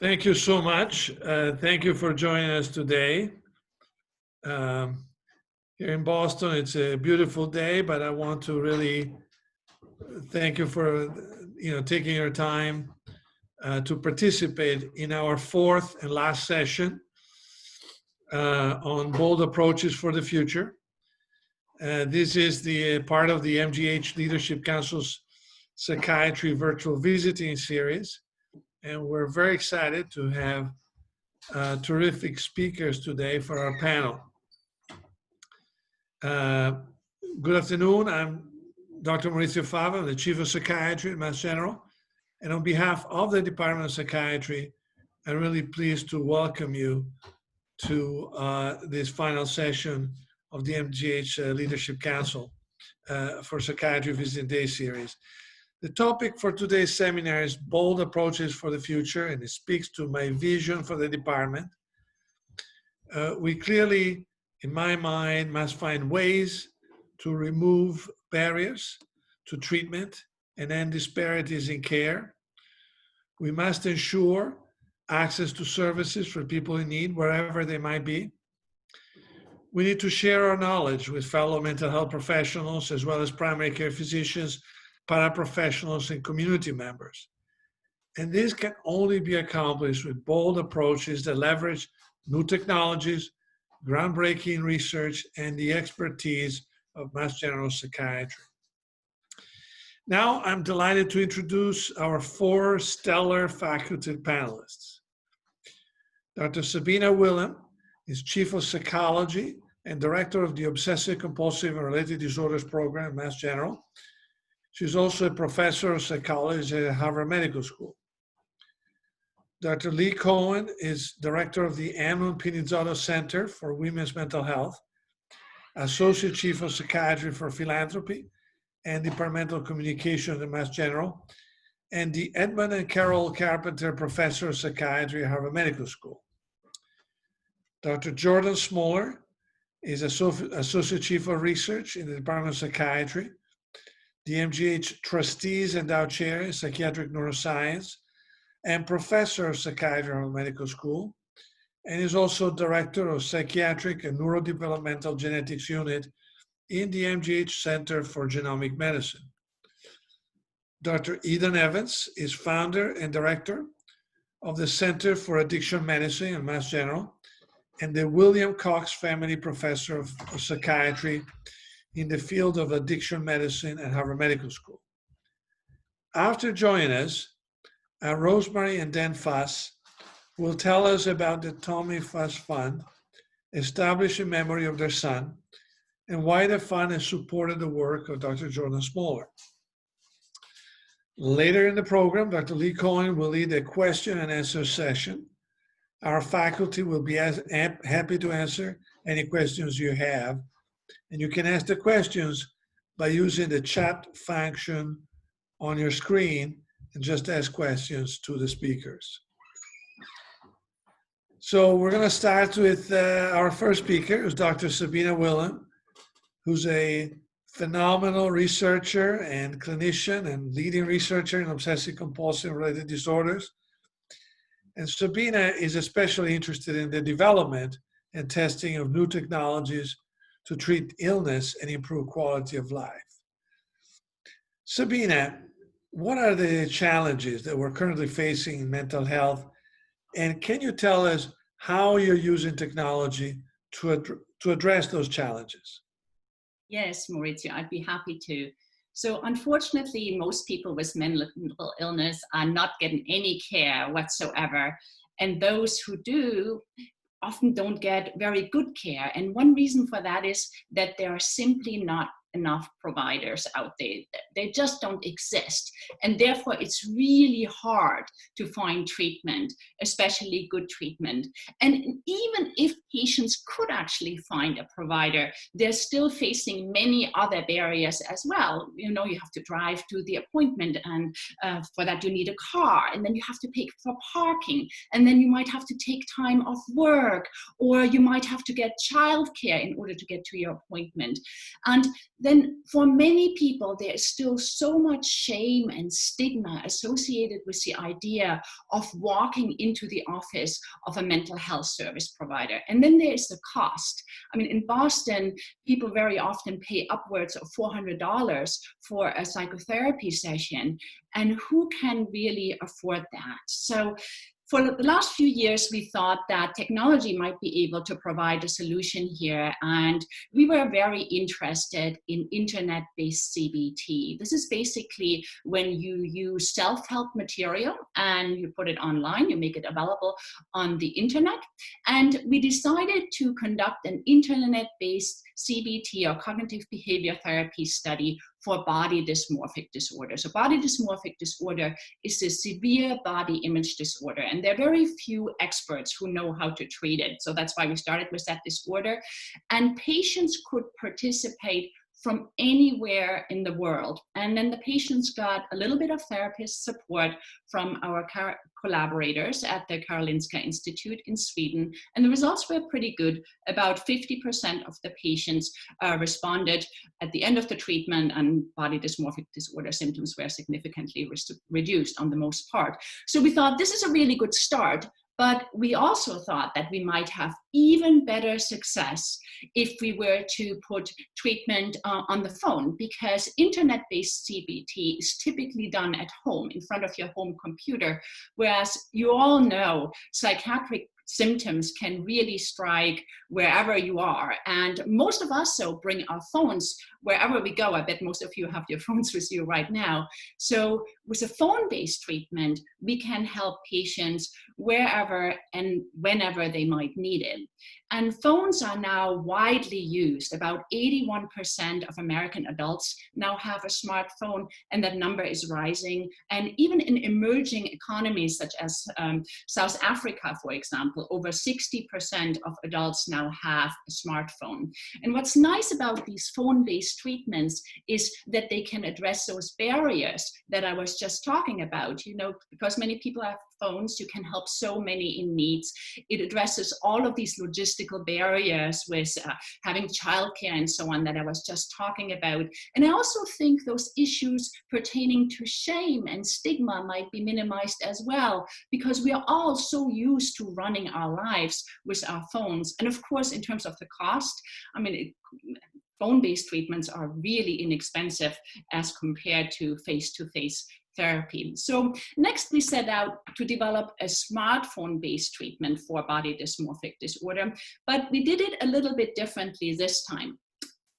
Thank you so much. Thank you for joining us today. Here in Boston, it's a beautiful day, but I want to really thank you for taking your time to participate in our fourth and last session on bold approaches for the future. This is the part of the MGH Leadership Council's Psychiatry Virtual Visiting Series. And we're very excited to have terrific speakers today for our panel. Good afternoon. I'm Dr. Maurizio Fava, I'm the Chief of Psychiatry at Mass General. And on behalf of the Department of Psychiatry, I'm really pleased to welcome you to this final session of the MGH Leadership Council for Psychiatry Visiting Day Series. The topic for today's seminar is bold approaches for the future, and it speaks to my vision for the department. We clearly, in my mind, must find ways to remove barriers to treatment and end disparities in care. We must ensure access to services for people in need, wherever they might be. We need to share our knowledge with fellow mental health professionals, as well as primary care physicians, paraprofessionals, and community members. And this can only be accomplished with bold approaches that leverage new technologies, groundbreaking research, and the expertise of Mass General Psychiatry. Now, I'm delighted to introduce our four stellar faculty panelists. Dr. Sabine Wilhelm is Chief of Psychology and Director of the Obsessive Compulsive and Related Disorders Program at Mass General. She's also a professor of psychology at Harvard Medical School. Dr. Lee Cohen is director of the Amnon Pinizzotto Center for Women's Mental Health, Associate Chief of Psychiatry for Philanthropy and Departmental Communication at Mass General, and the Edmund and Carol Carpenter Professor of Psychiatry at Harvard Medical School. Dr. Jordan Smoller is Associate Chief of Research in the Department of Psychiatry, the MGH Trustees Endowed Chair in Psychiatric Neuroscience, and Professor of Psychiatry at Medical School, and is also Director of Psychiatric and Neurodevelopmental Genetics Unit in the MGH Center for Genomic Medicine. Dr. Nadine Evans is founder and director of the Center for Addiction Medicine at Mass General and the William Cox Family Professor of Psychiatry in the field of addiction medicine at Harvard Medical School. After joining us, Rosemary and Dan Fuss will tell us about the Tommy Fuss Fund, established in memory of their son, and why the fund has supported the work of Dr. Jordan Smoller. Later in the program, Dr. Lee Cohen will lead a question and answer session. Our faculty will be happy to answer any questions you have. And you can ask the questions by using the chat function on your screen and just ask questions to the speakers. So we're going to start with our first speaker, who's Dr. Sabine Wilhelm, who's a phenomenal researcher and clinician and leading researcher in obsessive compulsive related disorders. And Sabine is especially interested in the development and testing of new technologies to treat illness and improve quality of life. Sabine, what are the challenges that we're currently facing in mental health? And can you tell us how you're using technology to address those challenges? Yes, Maurizio, I'd be happy to. So unfortunately, most people with mental illness are not getting any care whatsoever. And those who do often don't get very good care. And one reason for that is that there are simply not enough providers out there. They just don't exist. And therefore, it's really hard to find treatment, especially good treatment. And even if patients could actually find a provider, they're still facing many other barriers as well. You know, you have to drive to the appointment, and for that you need a car, and then you have to pay for parking, and then you might have to take time off work, or you might have to get childcare in order to get to your appointment. And then for many people, there is still so much shame and stigma associated with the idea of walking into the office of a mental health service provider. And then there is the cost. I mean, in Boston, people very often pay upwards of $400 for a psychotherapy session, and who can really afford that? So for the last few years, we thought that technology might be able to provide a solution here, and we were very interested in internet-based CBT. This is basically when you use self-help material and you put it online, you make it available on the internet, and we decided to conduct an internet-based CBT, or cognitive behavior therapy study, for body dysmorphic disorder. So body dysmorphic disorder is a severe body image disorder, and there are very few experts who know how to treat it. So that's why we started with that disorder. And patients could participate from anywhere in the world. And then the patients got a little bit of therapist support from our collaborators at the Karolinska Institute in Sweden. And the results were pretty good. About 50% of the patients responded at the end of the treatment, and body dysmorphic disorder symptoms were significantly reduced on the most part. So we thought this is a really good start. But we also thought that we might have even better success if we were to put treatment on the phone, because internet-based CBT is typically done at home in front of your home computer, whereas you all know psychiatric symptoms can really strike wherever you are. And most of us so bring our phones wherever we go. I bet most of you have your phones with you right now. So with a phone-based treatment, we can help patients wherever and whenever they might need it. And phones are now widely used. About 81% of American adults now have a smartphone, and that number is rising. And even in emerging economies such as South Africa, for example, over 60% of adults now have a smartphone. And what's nice about these phone-based treatments is that they can address those barriers that I was just talking about. You know, because many people have phones, you can help so many in needs. It addresses all of these logistical barriers with having childcare and so on that I was just talking about. And I also think those issues pertaining to shame and stigma might be minimized as well, because we are all so used to running our lives with our phones. And of course, in terms of the cost, I mean, phone-based treatments are really inexpensive as compared to face-to-face therapy. So next we set out to develop a smartphone-based treatment for body dysmorphic disorder, but we did it a little bit differently this time,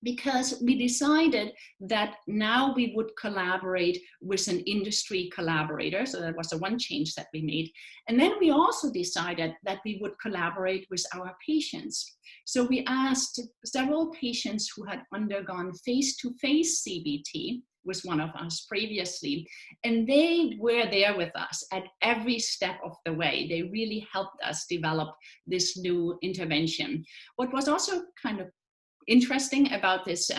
because we decided that now we would collaborate with an industry collaborator. So that was the one change that we made. And then we also decided that we would collaborate with our patients. So we asked several patients who had undergone face-to-face CBT with one of us previously, and they were there with us at every step of the way. They really helped us develop this new intervention. What was also kind of interesting about this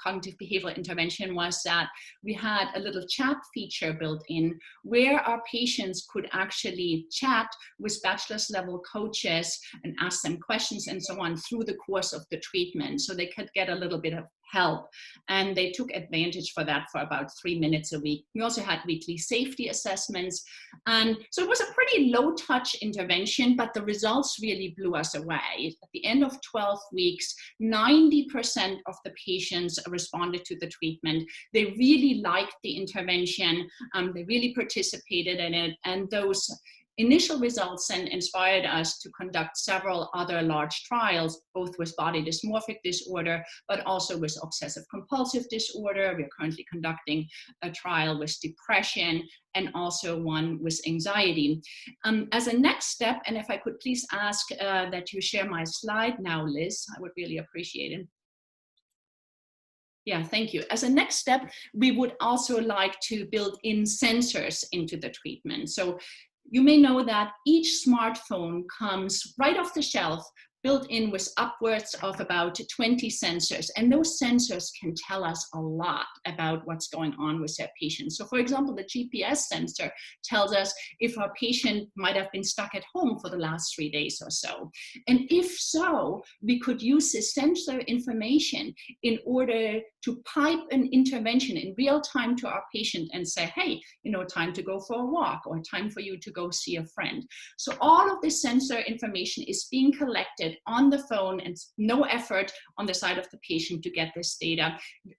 cognitive behavioral intervention was that we had a little chat feature built in where our patients could actually chat with bachelor's level coaches and ask them questions and so on through the course of the treatment, so they could get a little bit of help. And they took advantage for that for about 3 minutes a week. We also had weekly safety assessments. And so it was a pretty low touch intervention, but the results really blew us away. At the end of 12 weeks, 90% of the patients responded to the treatment. They really liked the intervention. They really participated in it. And those initial results then inspired us to conduct several other large trials, both with body dysmorphic disorder, but also with obsessive compulsive disorder. We are currently conducting a trial with depression and also one with anxiety. As a next step, and if I could please ask that you share my slide now, Liz, I would really appreciate it. Yeah, thank you. As a next step, we would also like to build in sensors into the treatment. So you may know that each smartphone comes right off the shelf built in with upwards of about 20 sensors. And those sensors can tell us a lot about what's going on with their patient. So for example, the GPS sensor tells us if our patient might have been stuck at home for the last 3 days or so. And if so, we could use this sensor information in order to pipe an intervention in real time to our patient and say, hey, you know, time to go for a walk or time for you to go see a friend. So all of this sensor information is being collected on the phone and no effort on the side of the patient to get this data.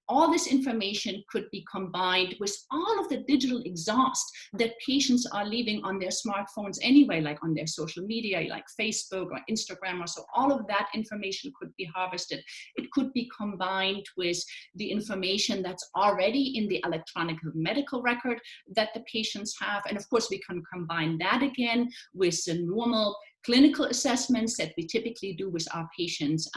All this information could be combined with all of the digital exhaust that patients are leaving on their smartphones anyway, like on their social media, like Facebook or Instagram or so. All of that information could be harvested. It could be combined with the information that's already in the electronic medical record that the patients have. And of course, we can combine that again with the normal clinical assessments that we typically do with our patients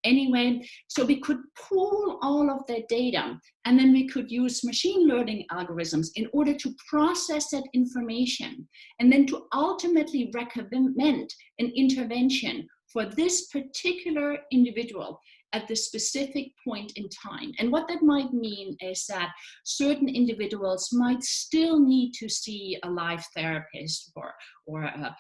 anyway. So we could pool all of that data, and then we could use machine learning algorithms in order to process that information and then to ultimately recommend an intervention for this particular individual at the specific point in time. And what that might mean is that certain individuals might still need to see a live therapist or a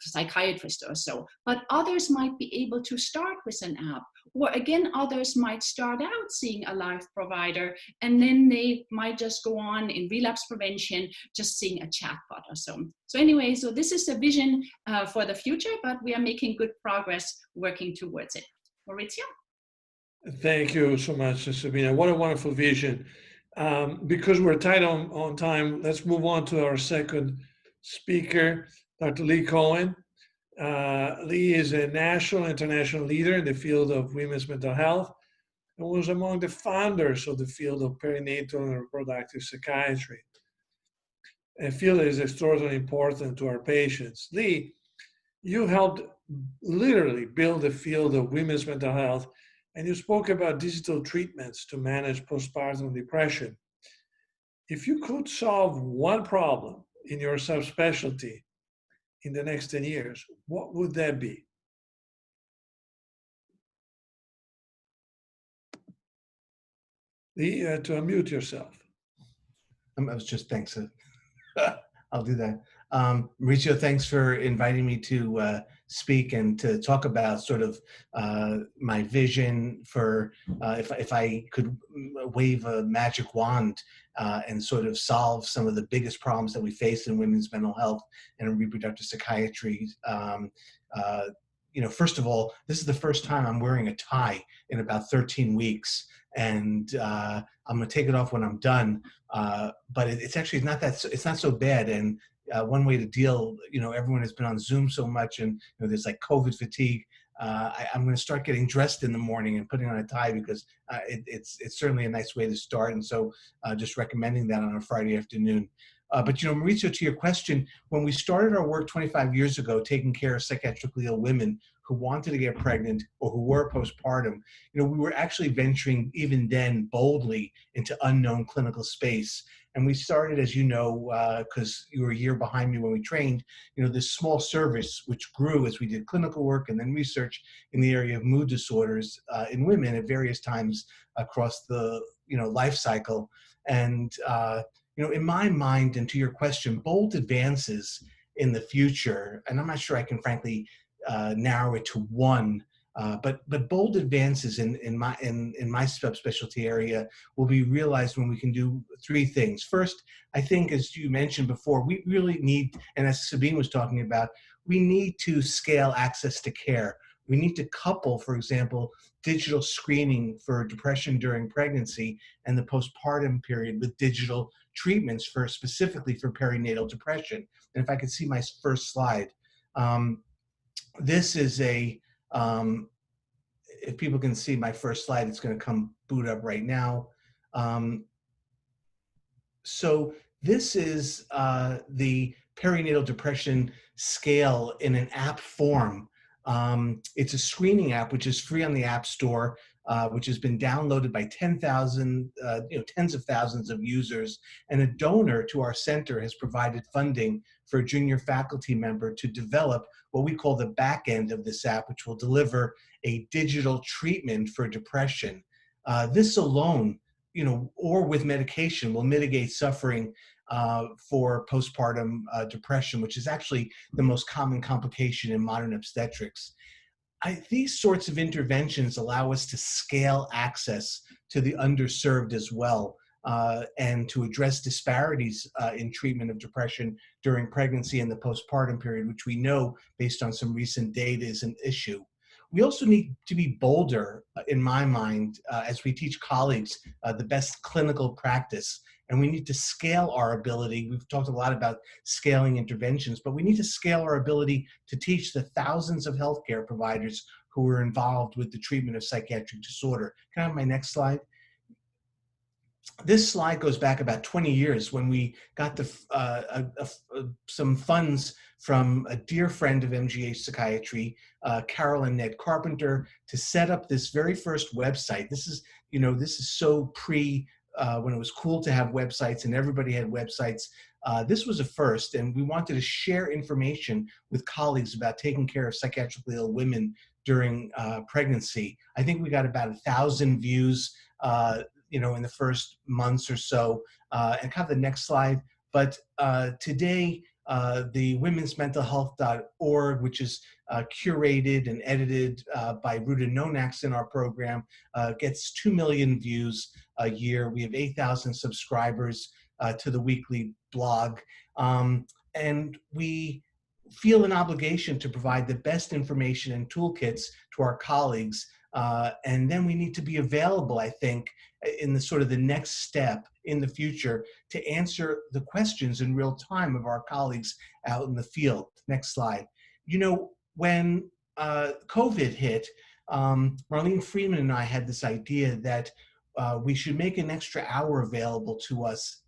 psychiatrist or so, but others might be able to start with an app. Or again, others might start out seeing a live provider, and then they might just go on in relapse prevention, just seeing a chatbot or so. So anyway, so this is a vision for the future, but we are making good progress working towards it. Maurizio? Thank you so much, Sabine. What a wonderful vision. Because we're tight on time, let's move on to our second speaker, Dr. Lee Cohen. Lee is a national, international leader in the field of women's mental health and was among the founders of the field of perinatal and reproductive psychiatry, a field that is extraordinarily important to our patients. Lee, you helped literally build the field of women's mental health, and you spoke about digital treatments to manage postpartum depression. If you could solve one problem in your subspecialty in the next 10 years, what would that be? Lee, you had to unmute yourself. I was just, thanks. I'll do that. Maurizio, thanks for inviting me to speak and to talk about sort of my vision for if I could wave a magic wand and sort of solve some of the biggest problems that we face in women's mental health and reproductive psychiatry. You know, first of all, this is the first time I'm wearing a tie in about 13 weeks. And I'm gonna take it off when I'm done. But it's actually not that, it's not so bad. And one way to deal, you know, everyone has been on Zoom so much and, you know, there's like COVID fatigue. I'm gonna start getting dressed in the morning and putting on a tie because it's certainly a nice way to start. And so just recommending that on a Friday afternoon. But, you know, Maurizio, to your question, when we started our work 25 years ago, taking care of psychiatrically ill women who wanted to get pregnant or who were postpartum, you know, we were actually venturing even then boldly into unknown clinical space. And we started, as you know, because you were a year behind me when we trained, you know, this small service, which grew as we did clinical work and then research in the area of mood disorders in women at various times across the, you know, life cycle. And, you know, in my mind, and to your question, bold advances in the future, and I'm not sure I can frankly narrow it to one, but bold advances in my subspecialty area will be realized when we can do three things. First, I think, as you mentioned before, we really need, and as Sabine was talking about, we need to scale access to care. We need to couple, for example, digital screening for depression during pregnancy and the postpartum period with digital treatments for specifically for perinatal depression. And if I could see my first slide, this is a, if people can see my first slide, it's going to come boot up right now. So this is the perinatal depression scale in an app form. It's a screening app, which is free on the App Store. which has been downloaded by 10,000, tens of thousands of users. And a donor to our center has provided funding for a junior faculty member to develop what we call the back end of this app, which will deliver a digital treatment for depression. This alone, or with medication, will mitigate suffering for postpartum depression, which is actually the most common complication in modern obstetrics. These sorts of interventions allow us to scale access to the underserved as well, and to address disparities in treatment of depression during pregnancy and the postpartum period, which we know, based on some recent data, is an issue. We also need to be bolder, in my mind, as we teach colleagues the best clinical practice. And we need to scale our ability. We've talked a lot about scaling interventions, but we need to scale our ability to teach the thousands of healthcare providers who are involved with the treatment of psychiatric disorder. Can I have my next slide? This slide goes back about 20 years when we got some funds from a dear friend of MGH Psychiatry, Carol and Ned Carpenter, to set up this very first website. This is so pre when it was cool to have websites and everybody had websites. This was a first, and we wanted to share information with colleagues about taking care of psychiatrically ill women during pregnancy. I think we got about 1,000 views in the first months or so, and kind of the next slide. But today, the womensmentalhealth.org, which is curated and edited by Ruta Nonax in our program, gets 2 million views a year. We have 8,000 subscribers to the weekly blog. And we feel an obligation to provide the best information and toolkits to our colleagues. And then we need to be available, I think, in the sort of the next step in the future to answer the questions in real time of our colleagues out in the field. Next slide. When COVID hit, Marlene Freeman and I had this idea that we should make an extra hour available to us,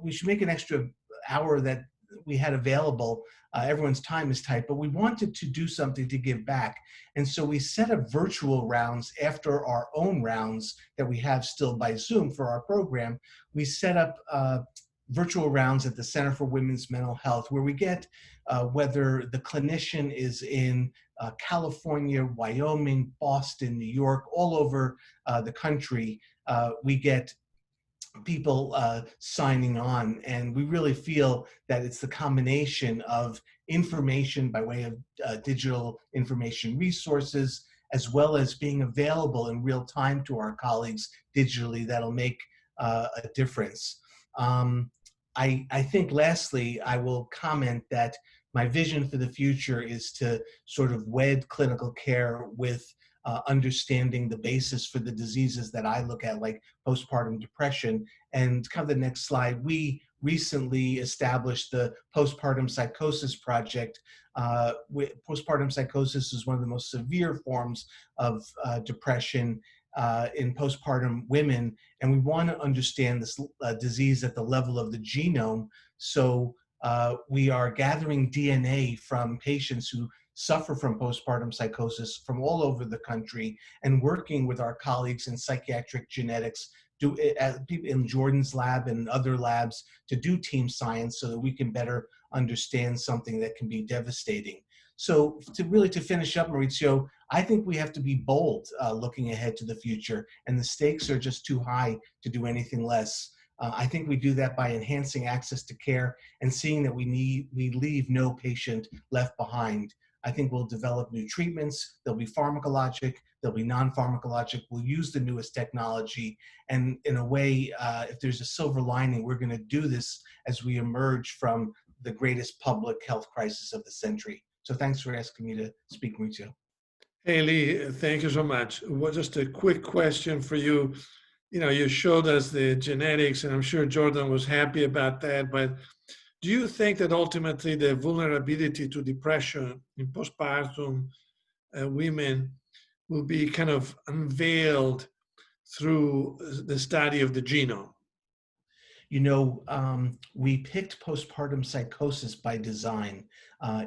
we should make an extra hour that we had available. Everyone's time is tight, but we wanted to do something to give back. And so we set up virtual rounds after our own rounds that we have still by Zoom for our program. We set up virtual rounds at the Center for Women's Mental Health, where we get, whether the clinician is in California, Wyoming, Boston, New York, all over the country, we get people signing on, and we really feel that it's the combination of information by way of digital information resources, as well as being available in real time to our colleagues digitally, that'll make a difference. I think lastly, I will comment that my vision for the future is to sort of wed clinical care with understanding the basis for the diseases that I look at, like postpartum depression. And kind of the next slide, we recently established the Postpartum Psychosis Project. Postpartum psychosis is one of the most severe forms of depression in postpartum women, and we want to understand this disease at the level of the genome. So we are gathering DNA from patients who suffer from postpartum psychosis from all over the country, and working with our colleagues in psychiatric genetics, in Jordan's lab and other labs, to do team science so that we can better understand something that can be devastating. So to finish up, Maurizio, I think we have to be bold looking ahead to the future, and the stakes are just too high to do anything less. I think we do that by enhancing access to care and seeing that we leave no patient left behind. I think we'll develop new treatments. They'll be pharmacologic, they'll be non-pharmacologic. We'll use the newest technology. And in a way, if there's a silver lining, we're gonna do this as we emerge from the greatest public health crisis of the century. So thanks for asking me to speak, Maurizio. Hey, Lee, thank you so much. Well, just a quick question for you. You showed us the genetics, and I'm sure Jordan was happy about that, but do you think that ultimately the vulnerability to depression in postpartum women will be kind of unveiled through the study of the genome? We picked postpartum psychosis by design.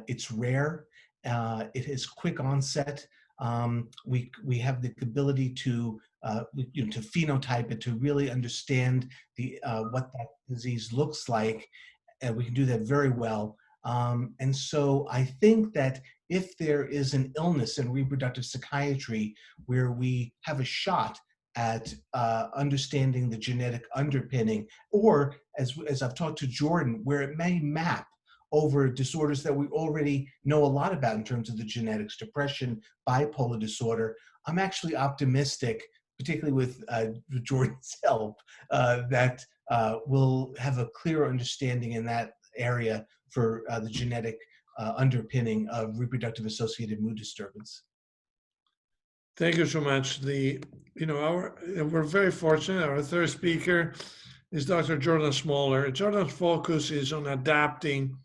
It's rare. It has quick onset. We have the ability to to phenotype it, to really understand what that disease looks like, and we can do that very well. And so I think that if there is an illness in reproductive psychiatry where we have a shot at understanding the genetic underpinning, or as I've talked to Jordan, where it may map over disorders that we already know a lot about in terms of the genetics, depression, bipolar disorder, I'm actually optimistic, particularly with Jordan's help, that we'll have a clearer understanding in that area for the genetic underpinning of reproductive associated mood disturbance. Thank you so much. We're very fortunate. Our third speaker is Dr. Jordan Smoller. Jordan's focus is on adapting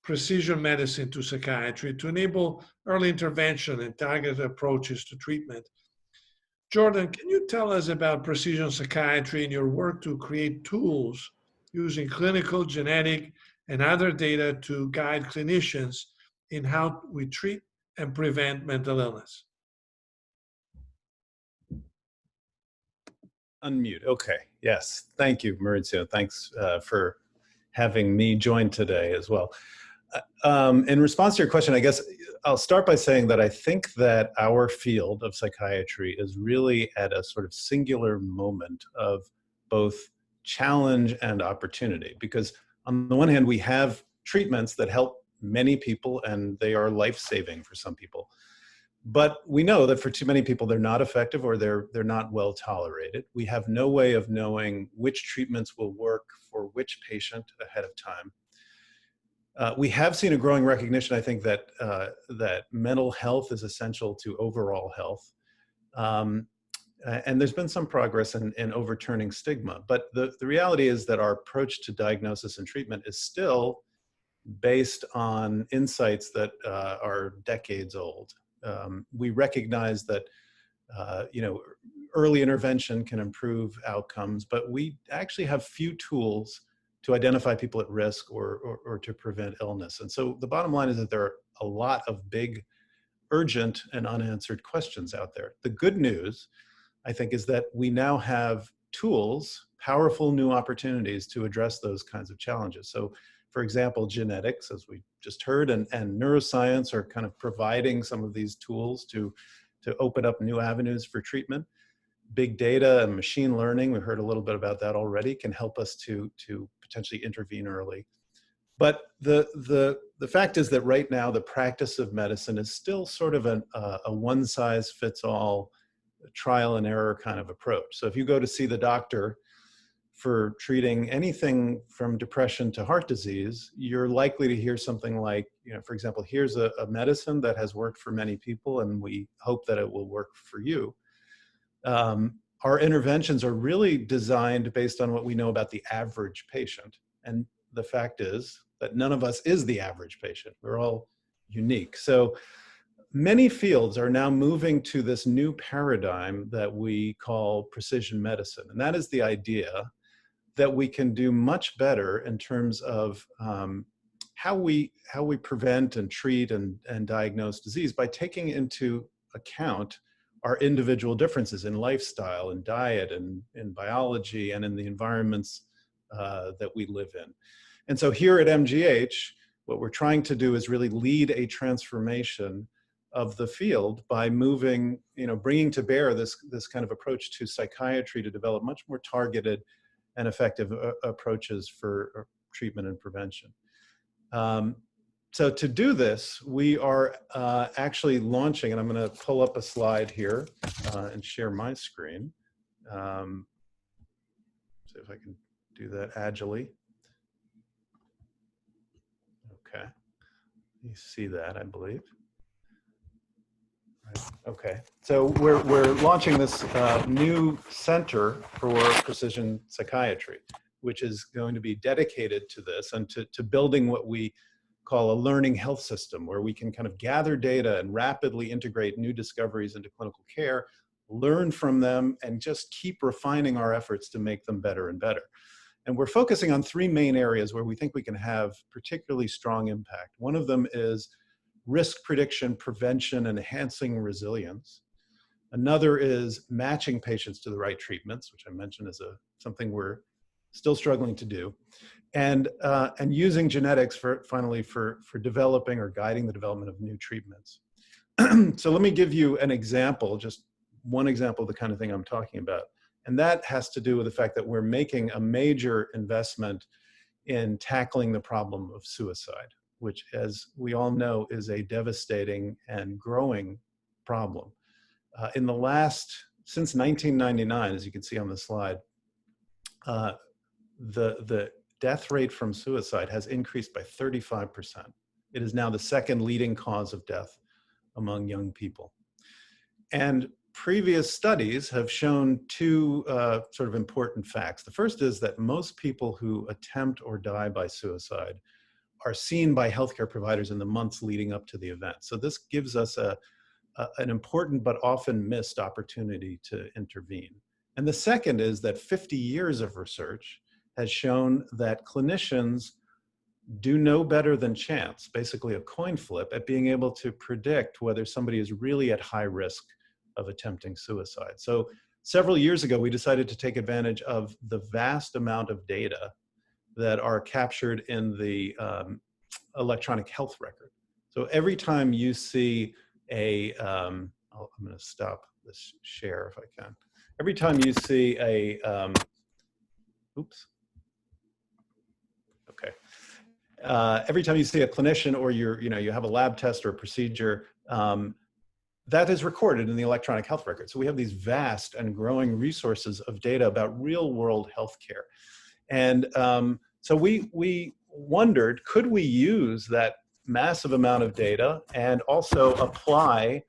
precision medicine to psychiatry to enable early intervention and targeted approaches to treatment. Jordan, can you tell us about precision psychiatry and your work to create tools using clinical, genetic, and other data to guide clinicians in how we treat and prevent mental illness? Unmute. Okay. Yes. Thank you, Maurizio. Thanks for having me join today as well. In response to your question, I guess I'll start by saying that I think that our field of psychiatry is really at a sort of singular moment of both challenge and opportunity, because on the one hand, we have treatments that help many people and they are life-saving for some people. But we know that for too many people, they're not effective or they're not well tolerated. We have no way of knowing which treatments will work for which patient ahead of time. We have seen a growing recognition, I think, that that mental health is essential to overall health. And there's been some progress in overturning stigma. But the reality is that our approach to diagnosis and treatment is still based on insights that are decades old. We recognize that early intervention can improve outcomes, but we actually have few tools to identify people at risk or to prevent illness. And so the bottom line is that there are a lot of big, urgent, and unanswered questions out there. The good news, I think, is that we now have tools, powerful new opportunities to address those kinds of challenges. So, for example, genetics, as we just heard, and neuroscience are kind of providing some of these tools to open up new avenues for treatment. Big data and machine learning, we heard a little bit about that already, can help us to potentially intervene early. But the fact is that right now the practice of medicine is still sort of a one-size-fits-all trial and error kind of approach. So if you go to see the doctor for treating anything from depression to heart disease, you're likely to hear something like, for example, here's a medicine that has worked for many people and we hope that it will work for you. Our interventions are really designed based on what we know about the average patient. And the fact is that none of us is the average patient. We're all unique. So many fields are now moving to this new paradigm that we call precision medicine. And that is the idea that we can do much better in terms of how we prevent and treat and diagnose disease by taking into account our individual differences in lifestyle and diet and in biology and in the environments that we live in. And so here at MGH, what we're trying to do is really lead a transformation of the field by moving, bringing to bear this kind of approach to psychiatry to develop much more targeted and effective approaches for treatment and prevention. So to do this, we are actually launching, and I'm going to pull up a slide here and share my screen. See if I can do that agilely. Okay, you see that, I believe. Right. Okay, so we're launching this new center for precision psychiatry, which is going to be dedicated to this and to building what we call a learning health system, where we can kind of gather data and rapidly integrate new discoveries into clinical care, learn from them, and just keep refining our efforts to make them better and better. And we're focusing on three main areas where we think we can have particularly strong impact. One of them is risk prediction, prevention, and enhancing resilience. Another is matching patients to the right treatments, which I mentioned is something we're still struggling to do. And using genetics finally for developing or guiding the development of new treatments. So let me give you an example, just one example of the kind of thing I'm talking about. And that has to do with the fact that we're making a major investment in tackling the problem of suicide, which, as we all know, is a devastating and growing problem. Since 1999, as you can see on the slide, the death rate from suicide has increased by 35%. It is now the second leading cause of death among young people. And previous studies have shown two sort of important facts. The first is that most people who attempt or die by suicide are seen by healthcare providers in the months leading up to the event. So this gives us an important but often missed opportunity to intervene. And the second is that 50 years of research has shown that clinicians do no better than chance, basically a coin flip, at being able to predict whether somebody is really at high risk of attempting suicide. So several years ago, we decided to take advantage of the vast amount of data that are captured in the electronic health record. So every time you see I'm going to stop this share if I can. Every time you see every time you see a clinician or you have a lab test or a procedure, that is recorded in the electronic health record. So we have these vast and growing resources of data about real world healthcare. And so we wondered, could we use that massive amount of data and also apply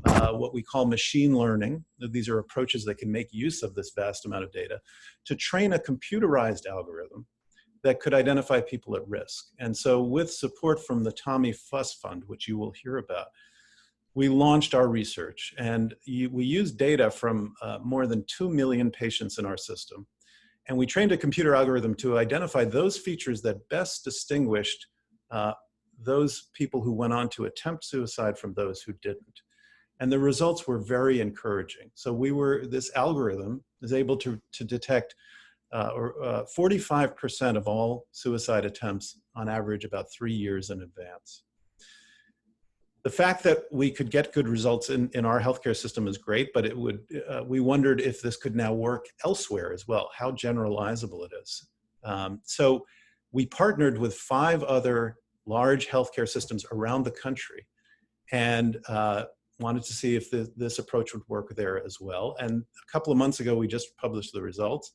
what we call machine learning? These are approaches that can make use of this vast amount of data to train a computerized algorithm that could identify people at risk. And so with support from the Tommy Fuss Fund, which you will hear about, we launched our research, and we used data from more than 2 million patients in our system. And we trained a computer algorithm to identify those features that best distinguished those people who went on to attempt suicide from those who didn't. And the results were very encouraging. So this algorithm is able to detect 45% of all suicide attempts on average about 3 years in advance. The fact that we could get good results in our healthcare system is great, but we wondered if this could now work elsewhere as well, how generalizable it is. So we partnered with 5 other large healthcare systems around the country and wanted to see if this approach would work there as well. And a couple of months ago, we just published the results.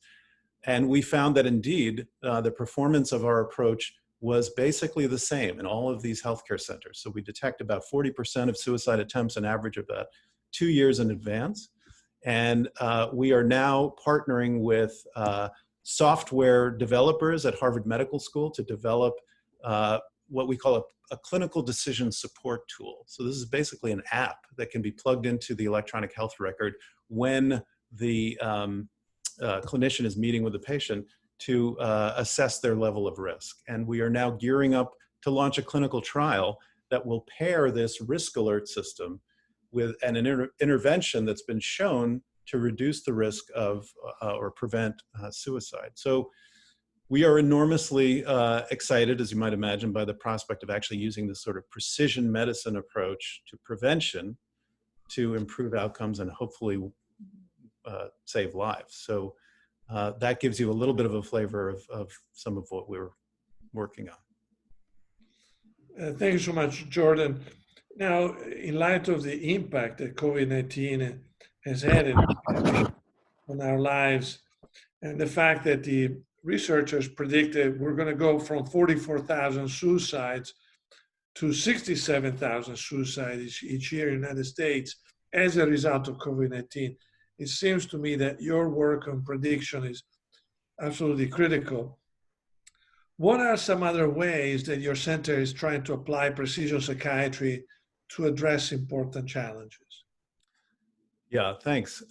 And we found that indeed, the performance of our approach was basically the same in all of these healthcare centers. So we detect about 40% of suicide attempts on average about 2 years in advance. And we are now partnering with software developers at Harvard Medical School to develop what we call a clinical decision support tool. So this is basically an app that can be plugged into the electronic health record when the clinician is meeting with the patient to assess their level of risk. And we are now gearing up to launch a clinical trial that will pair this risk alert system with an intervention that's been shown to reduce the risk of or prevent suicide. So we are enormously excited, as you might imagine, by the prospect of actually using this sort of precision medicine approach to prevention to improve outcomes and hopefully save lives. So that gives you a little bit of a flavor of some of what we're working on. Thank you so much, Jordan. Now, in light of the impact that COVID-19 has had on our lives, and the fact that the researchers predicted we're going to go from 44,000 suicides to 67,000 suicides each year in the United States as a result of COVID-19, it seems to me that your work on prediction is absolutely critical. What are some other ways that your center is trying to apply precision psychiatry to address important challenges? Yeah, thanks.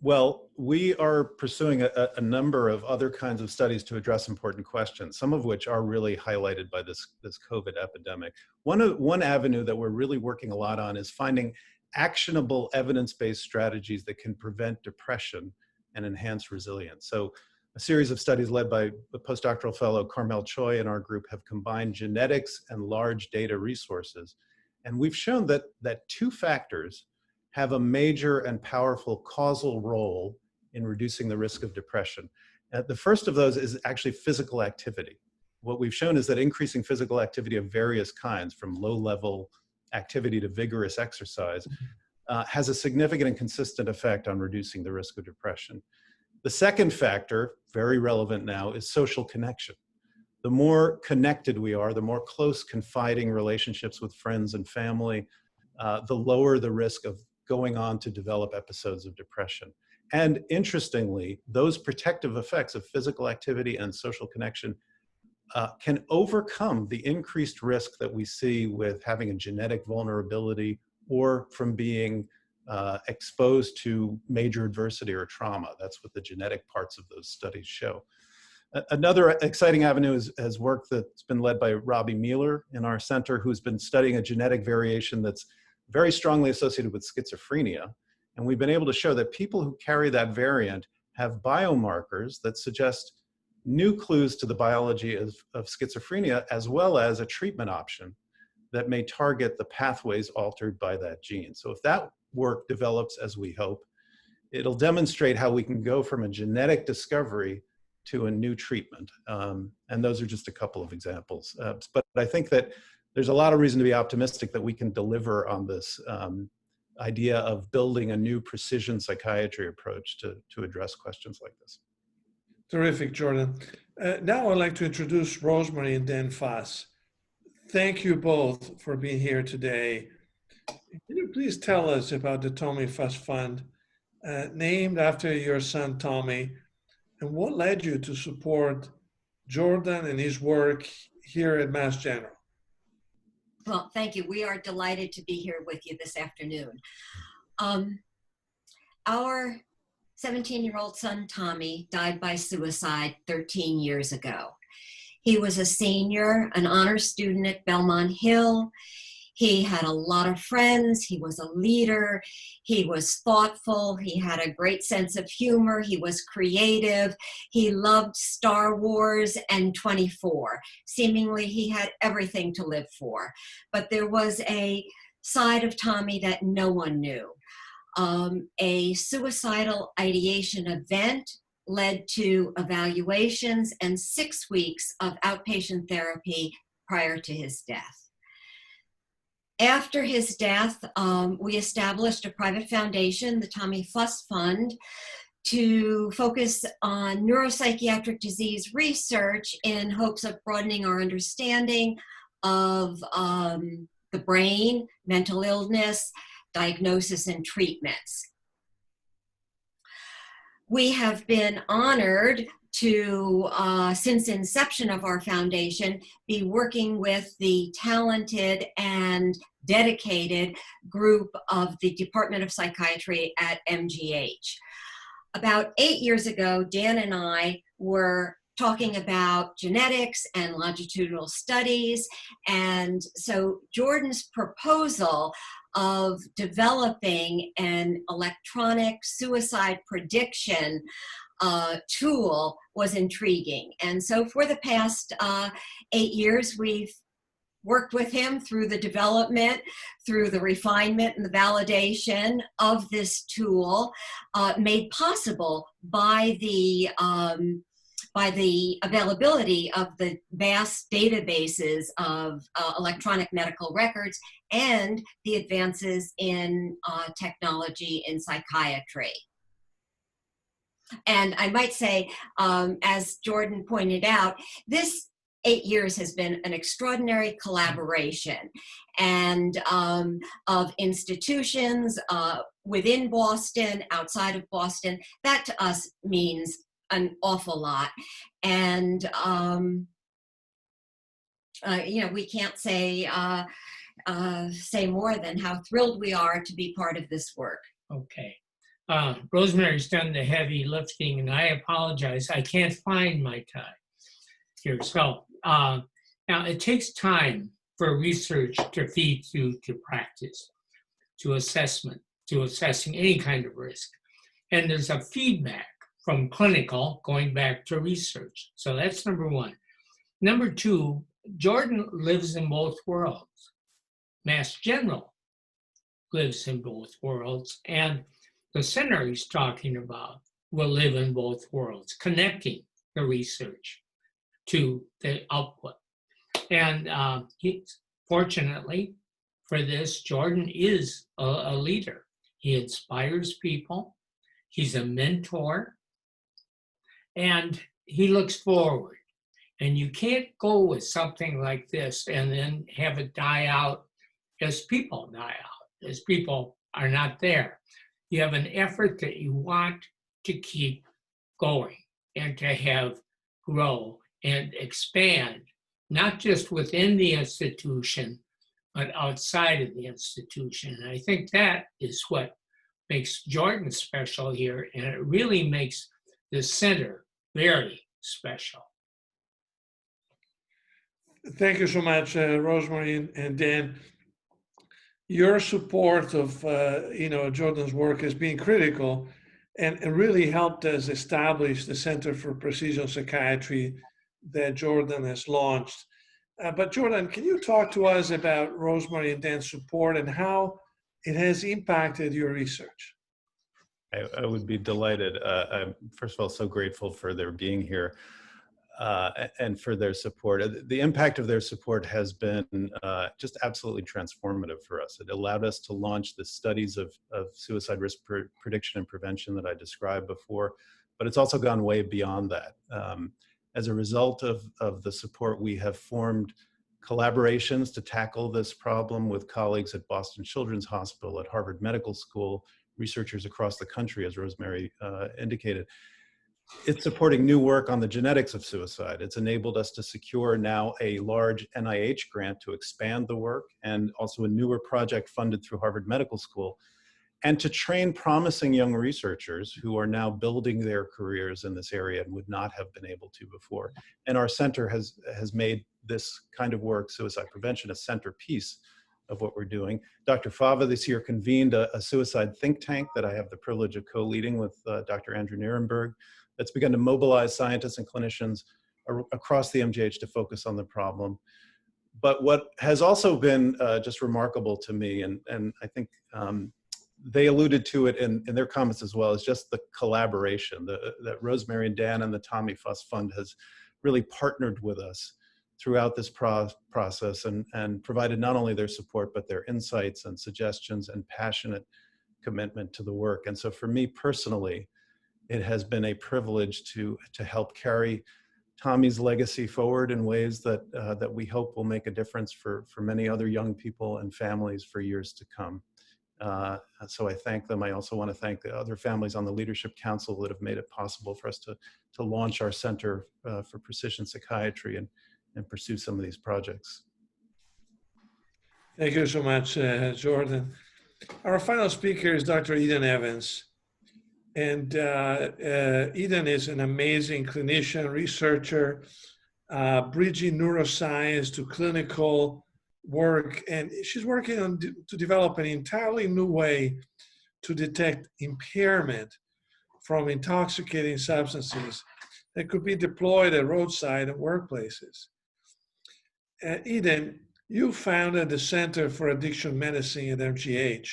Well, we are pursuing a number of other kinds of studies to address important questions, some of which are really highlighted by this COVID epidemic. One avenue that we're really working a lot on is finding actionable evidence-based strategies that can prevent depression and enhance resilience. So a series of studies led by the postdoctoral fellow Carmel Choi and our group have combined genetics and large data resources. And we've shown that two factors have a major and powerful causal role in reducing the risk of depression. The first of those is actually physical activity. What we've shown is that increasing physical activity of various kinds, from low-level activity to vigorous exercise, has a significant and consistent effect on reducing the risk of depression. The second factor, very relevant now, is social connection. The more connected we are, the more close, confiding relationships with friends and family, the lower the risk of going on to develop episodes of depression. And interestingly, those protective effects of physical activity and social connection can overcome the increased risk that we see with having a genetic vulnerability or from being exposed to major adversity or trauma. That's what the genetic parts of those studies show. Another exciting avenue is work that's been led by Robbie Mueller in our center, who's been studying a genetic variation that's very strongly associated with schizophrenia. And we've been able to show that people who carry that variant have biomarkers that suggest new clues to the biology of schizophrenia, as well as a treatment option that may target the pathways altered by that gene. So if that work develops as we hope, it'll demonstrate how we can go from a genetic discovery to a new treatment. And those are just a couple of examples. But I think that there's a lot of reason to be optimistic that we can deliver on this idea of building a new precision psychiatry approach to address questions like this. Terrific, Jordan. Now I'd like to introduce Rosemary and Dan Foss. Thank you both for being here today. Can you please tell us about the Tommy Foss Fund, named after your son Tommy, and what led you to support Jordan and his work here at Mass General? Well, thank you. We are delighted to be here with you this afternoon. Our 17-year-old son, Tommy, died by suicide 13 years ago. He was a senior, an honor student at Belmont Hill. He had a lot of friends. He was a leader. He was thoughtful. He had a great sense of humor. He was creative. He loved Star Wars and 24. Seemingly, he had everything to live for. But there was a side of Tommy that no one knew. A suicidal ideation event led to evaluations and 6 weeks of outpatient therapy prior to his death. After his death, we established a private foundation, the Tommy Foss Fund, to focus on neuropsychiatric disease research in hopes of broadening our understanding of the brain, mental illness, diagnosis, and treatments. We have been honored to, since inception of our foundation, be working with the talented and dedicated group of the Department of Psychiatry at MGH. About 8 years ago, Dan and I were talking about genetics and longitudinal studies, and so Jordan's proposal of developing an electronic suicide prediction tool was intriguing. And so for the past 8 years, we've worked with him through the development, through the refinement and the validation of this tool, made possible by the availability of the vast databases of electronic medical records and the advances in technology in psychiatry. And I might say, as Jordan pointed out, this 8 years has been an extraordinary collaboration and of institutions within Boston, outside of Boston. That to us means an awful lot. And, you know, we can't say more than how thrilled we are to be part of this work. Okay. Rosemary's done the heavy lifting, and I apologize. I can't find my tie here. So now it takes time for research to feed through to practice, to assessment, to assessing any kind of risk. And there's a feedback from clinical going back to research. So that's number one. Number two, Jordan lives in both worlds. Mass General lives in both worlds, and the center he's talking about will live in both worlds, connecting the research to the output. And fortunately for this, Jordan is a leader. He inspires people. He's a mentor. And he looks forward. And you can't go with something like this and then have it die out as people die out, as people are not there. You have an effort that you want to keep going and to have grow and expand, not just within the institution, but outside of the institution. And I think that is what makes Jordan special here, and it really makes the center very special. Thank you so much, Rosemary and Dan. Your support of Jordan's work has been critical and really helped us establish the Center for Precision Psychiatry that Jordan has launched. But Jordan, can you talk to us about Rosemary and Dan's support and how it has impacted your research? I would be delighted. I'm, first of all, so grateful for their being here and for their support. The impact of their support has been just absolutely transformative for us. It allowed us to launch the studies of suicide risk prediction and prevention that I described before, but it's also gone way beyond that. As a result of the support, we have formed collaborations to tackle this problem with colleagues at Boston Children's Hospital, at Harvard Medical School, researchers across the country, as Rosemary indicated. It's supporting new work on the genetics of suicide. It's enabled us to secure now a large NIH grant to expand the work, and also a newer project funded through Harvard Medical School, and to train promising young researchers who are now building their careers in this area and would not have been able to before. And our center has made this kind of work, suicide prevention, a centerpiece of what we're doing. Dr. Fava this year convened a suicide think tank that I have the privilege of co-leading with Dr. Andrew Nierenberg, that's begun to mobilize scientists and clinicians across the MGH to focus on the problem. But what has also been just remarkable to me, and I think they alluded to it in their comments as well, is just the collaboration that Rosemary and Dan and the Tommy Fuss Fund has really partnered with us throughout this process and provided not only their support, but their insights and suggestions and passionate commitment to the work. And so for me personally, it has been a privilege to help carry Tommy's legacy forward in ways that we hope will make a difference for many other young people and families for years to come. So I thank them. I also want to thank the other families on the Leadership Council that have made it possible for us to launch our Center for Precision Psychiatry and pursue some of these projects. Thank you so much, Jordan. Our final speaker is Dr. Nadine Evans. And Nadine is an amazing clinician, researcher, bridging neuroscience to clinical work. And she's working on to develop an entirely new way to detect impairment from intoxicating substances that could be deployed at roadside and workplaces. Nadine, you founded the Center for Addiction Medicine at MGH.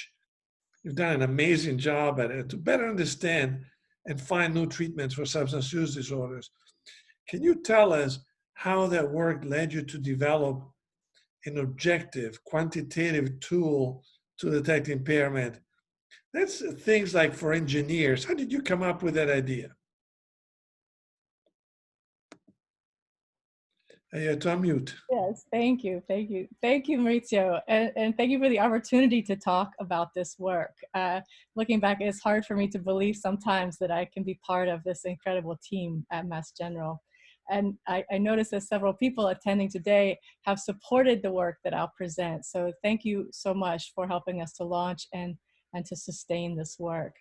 You've done an amazing job at it to better understand and find new treatments for substance use disorders. Can you tell us how that work led you to develop an objective, quantitative tool to detect impairment? That's things like for engineers. How did you come up with that idea? You have to unmute. Yes, thank you, Maurizio, and thank you for the opportunity to talk about this work. Looking back, it's hard for me to believe sometimes that I can be part of this incredible team at Mass General. And I noticed that several people attending today have supported the work that I'll present. So thank you so much for helping us to launch and to sustain this work.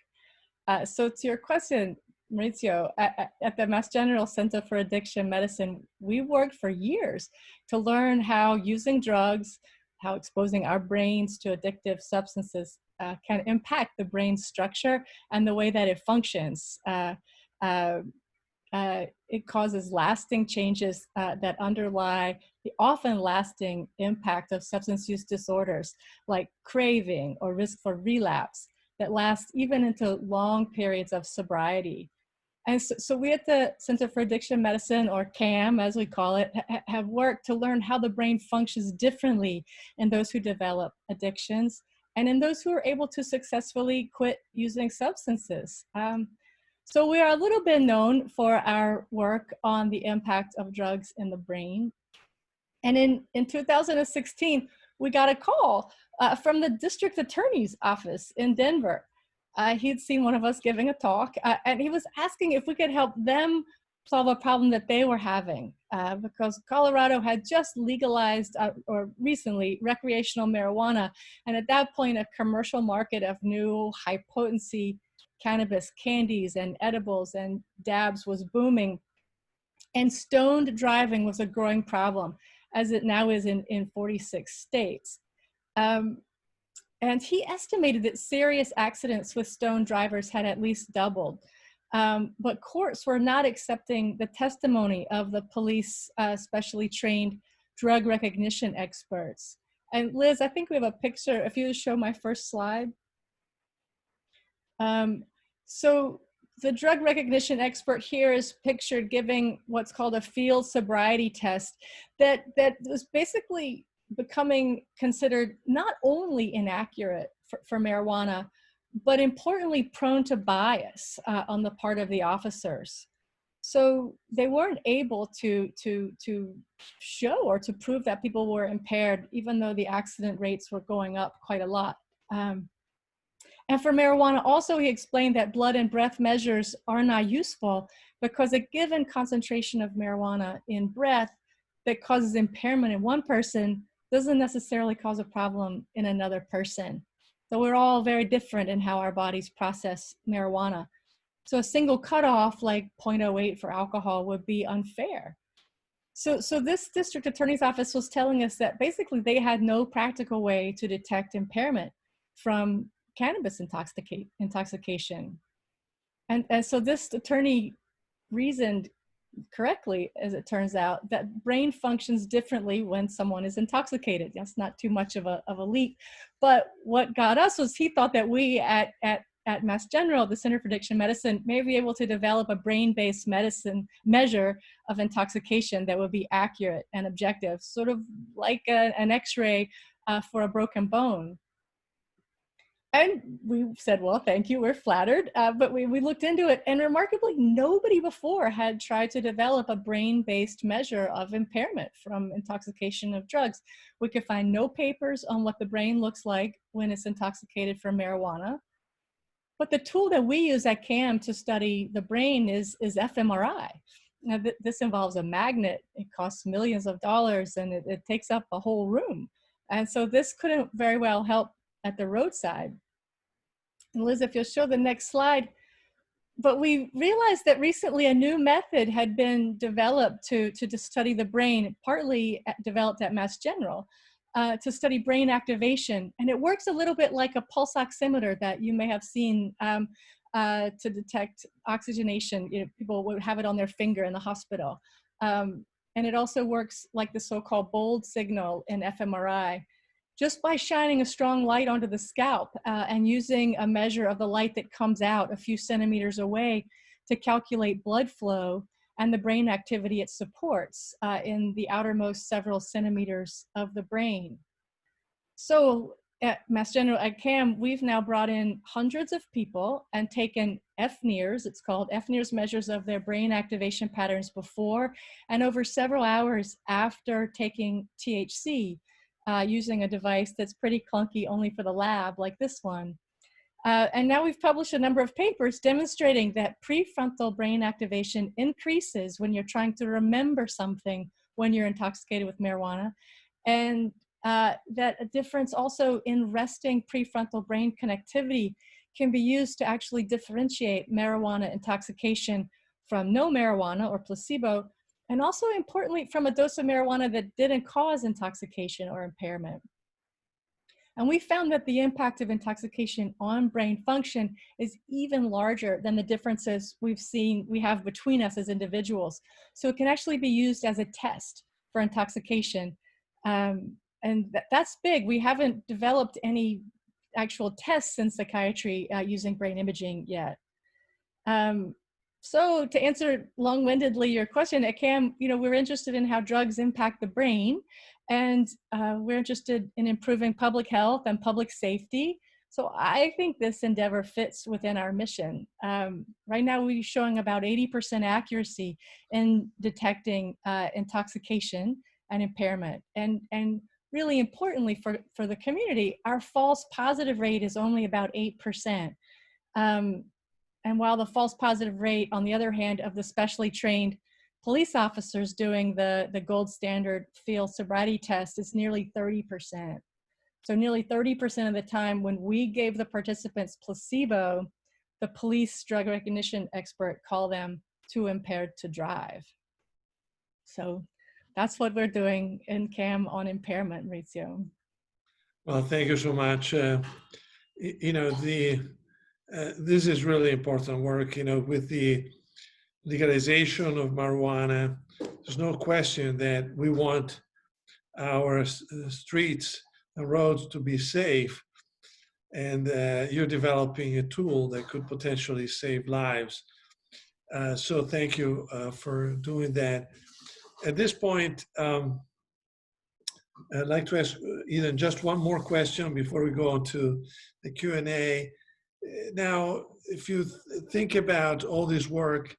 So to your question, Maurizio, at the Mass General Center for Addiction Medicine, we worked for years to learn how using drugs, how exposing our brains to addictive substances can impact the brain's structure and the way that it functions. It causes lasting changes that underlie the often lasting impact of substance use disorders like craving or risk for relapse that last even into long periods of sobriety. And so we at the Center for Addiction Medicine, or CAM as we call it, have worked to learn how the brain functions differently in those who develop addictions and in those who are able to successfully quit using substances. So we are a little bit known for our work on the impact of drugs in the brain. And in 2016, we got a call from the district attorney's office in Denver. He'd seen one of us giving a talk, and he was asking if we could help them solve a problem that they were having, because Colorado had just legalized, or recently, recreational marijuana, and at that point, a commercial market of new high-potency cannabis candies and edibles and dabs was booming, and stoned driving was a growing problem, as it now is in 46 states. And he estimated that serious accidents with stoned drivers had at least doubled. But courts were not accepting the testimony of the police specially trained drug recognition experts. And Liz, I think we have a picture. If you would show my first slide. So the drug recognition expert here is pictured giving what's called a field sobriety test that was basically becoming considered not only inaccurate for marijuana, but importantly prone to bias on the part of the officers. So they weren't able to show or to prove that people were impaired, even though the accident rates were going up quite a lot. And for marijuana also, he explained that blood and breath measures are not useful because a given concentration of marijuana in breath that causes impairment in one person doesn't necessarily cause a problem in another person. So we're all very different in how our bodies process marijuana. So a single cutoff like 0.08 for alcohol would be unfair. So this district attorney's office was telling us that basically they had no practical way to detect impairment from cannabis intoxication. And so this attorney reasoned correctly, as it turns out, that brain functions differently when someone is intoxicated. That's not too much of a leap. But what got us was he thought that we at Mass General, the Center for Addiction Medicine, may be able to develop a brain-based medicine measure of intoxication that would be accurate and objective, sort of like an X-ray for a broken bone. And we said, well, thank you, we're flattered. But we looked into it, and remarkably, nobody before had tried to develop a brain-based measure of impairment from intoxication of drugs. We could find no papers on what the brain looks like when it's intoxicated from marijuana. But the tool that we use at CAM to study the brain is Fmri. Now, this involves a magnet. It costs millions of dollars, and it takes up a whole room. And so this couldn't very well help at the roadside. And Liz, if you'll show the next slide. But we realized that recently a new method had been developed to study the brain, partly developed at Mass General, to study brain activation. And it works a little bit like a pulse oximeter that you may have seen to detect oxygenation. You know, people would have it on their finger in the hospital. And it also works like the so-called bold signal in fMRI. Just by shining a strong light onto the scalp and using a measure of the light that comes out a few centimeters away to calculate blood flow and the brain activity it supports in the outermost several centimeters of the brain. So at Mass General, at CAM, we've now brought in hundreds of people and taken FNIRS, it's called FNIRS measures of their brain activation patterns before and over several hours after taking THC. Using a device that's pretty clunky only for the lab, like this one. And now we've published a number of papers demonstrating that prefrontal brain activation increases when you're trying to remember something when you're intoxicated with marijuana, and that a difference also in resting prefrontal brain connectivity can be used to actually differentiate marijuana intoxication from no marijuana or placebo, and also importantly from a dose of marijuana that didn't cause intoxication or impairment. And we found that the impact of intoxication on brain function is even larger than the differences we have between us as individuals. So it can actually be used as a test for intoxication. And that's big. We haven't developed any actual tests in psychiatry using brain imaging yet. So to answer long-windedly your question, Cam, we're interested in how drugs impact the brain, and we're interested in improving public health and public safety. So I think this endeavor fits within our mission. Right now, we're showing about 80% accuracy in detecting intoxication and impairment. And really importantly for the community, our false positive rate is only about 8%. And while the false positive rate, on the other hand, of the specially trained police officers doing the gold standard field sobriety test is nearly 30%. So nearly 30% of the time when we gave the participants placebo, the police drug recognition expert called them too impaired to drive. So that's what we're doing in CAM on impairment, Maurizio. Well, thank you so much. This is really important work, with the legalization of marijuana. There's no question that we want our streets and roads to be safe. And you're developing a tool that could potentially save lives. So thank you for doing that. At this point, I'd like to ask Eden just one more question before we go on to the Q&A. Now, if you think about all this work,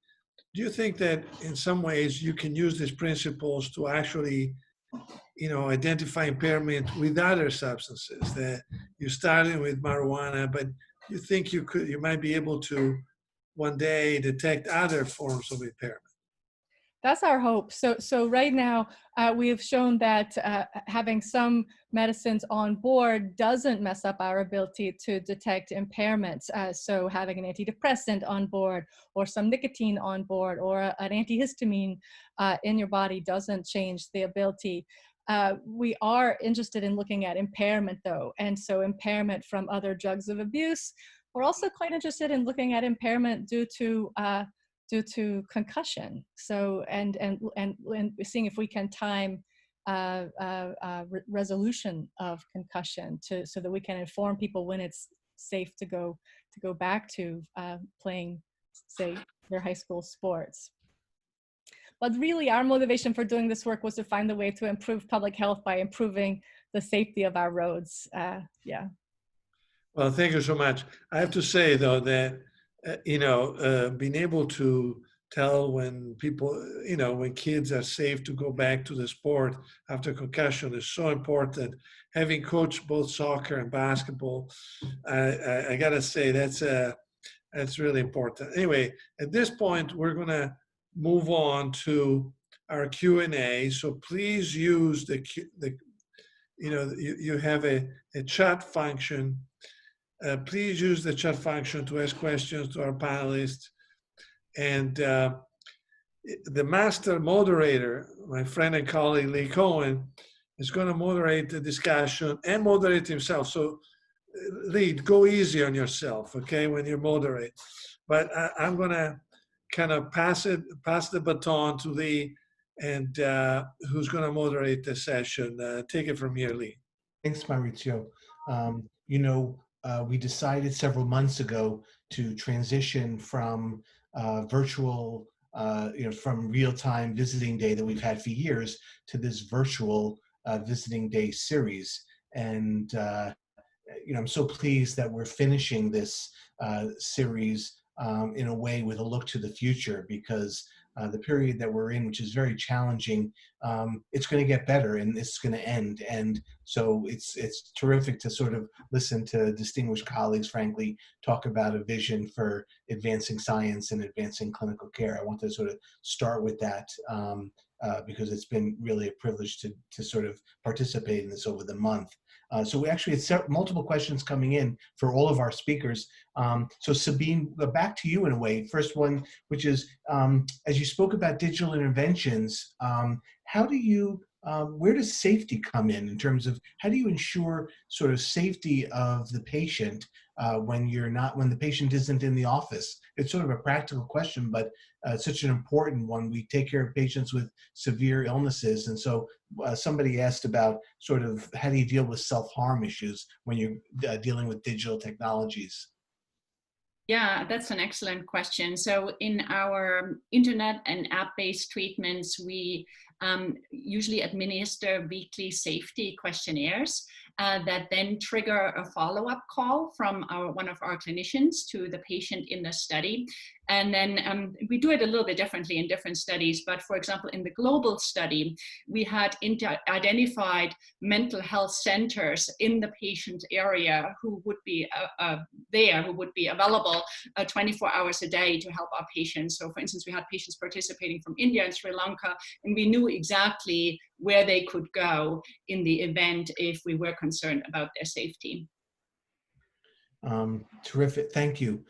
do you think that in some ways you can use these principles to actually, identify impairment with other substances? That you started with marijuana, but you think you might be able to one day detect other forms of impairment? That's our hope. So right now, we have shown that having some medicines on board doesn't mess up our ability to detect impairments. So having an antidepressant on board, or some nicotine on board, or an antihistamine in your body doesn't change the ability. We are interested in looking at impairment, though, and so impairment from other drugs of abuse. We're also quite interested in looking at impairment due to concussion. So, and seeing if we can time resolution of concussion so that we can inform people when it's safe to go back to playing, say, their high school sports. But really, our motivation for doing this work was to find a way to improve public health by improving the safety of our roads. Yeah. Well, thank you so much. I have to say, though, that being able to tell when people, when kids are safe to go back to the sport after concussion is so important. Having coached both soccer and basketball, I gotta say that's really important. Anyway, at this point, we're gonna move on to our Q&A. So please use you have a chat function. Please use the chat function to ask questions to our panelists. And the master moderator, my friend and colleague Lee Cohen, is going to moderate the discussion and moderate himself. So Lee, go easy on yourself, okay, when you moderate. But I'm going to kind of pass the baton to Lee, and who's going to moderate the session. Take it from here, Lee. Thanks, Maurizio. We decided several months ago to transition from virtual, from real-time visiting day that we've had for years to this virtual visiting day series. And, I'm so pleased that we're finishing this series in a way with a look to the future, because the period that we're in, which is very challenging, it's going to get better and it's going to end. And so it's terrific to sort of listen to distinguished colleagues, frankly, talk about a vision for advancing science and advancing clinical care. I want to sort of start with that. because it's been really a privilege to sort of participate in this over the month. So we actually had multiple questions coming in for all of our speakers. So Sabine, back to you in a way. First one, which is, as you spoke about digital interventions, how do you, where does safety come in terms of how do you ensure sort of safety of the patient when the patient isn't in the office? It's sort of a practical question, but such an important one. We take care of patients with severe illnesses. And so somebody asked about sort of how do you deal with self-harm issues when you're dealing with digital technologies? Yeah, that's an excellent question. So in our internet and app-based treatments, we usually administer weekly safety questionnaires that then trigger a follow-up call from one of our clinicians to the patient in the study. And then we do it a little bit differently in different studies. But for example, in the global study, we had identified mental health centers in the patient area who would be who would be available 24 hours a day to help our patients. So for instance, we had patients participating from India and Sri Lanka, and we knew exactly where they could go in the event if we were concerned about their safety. Terrific, thank you.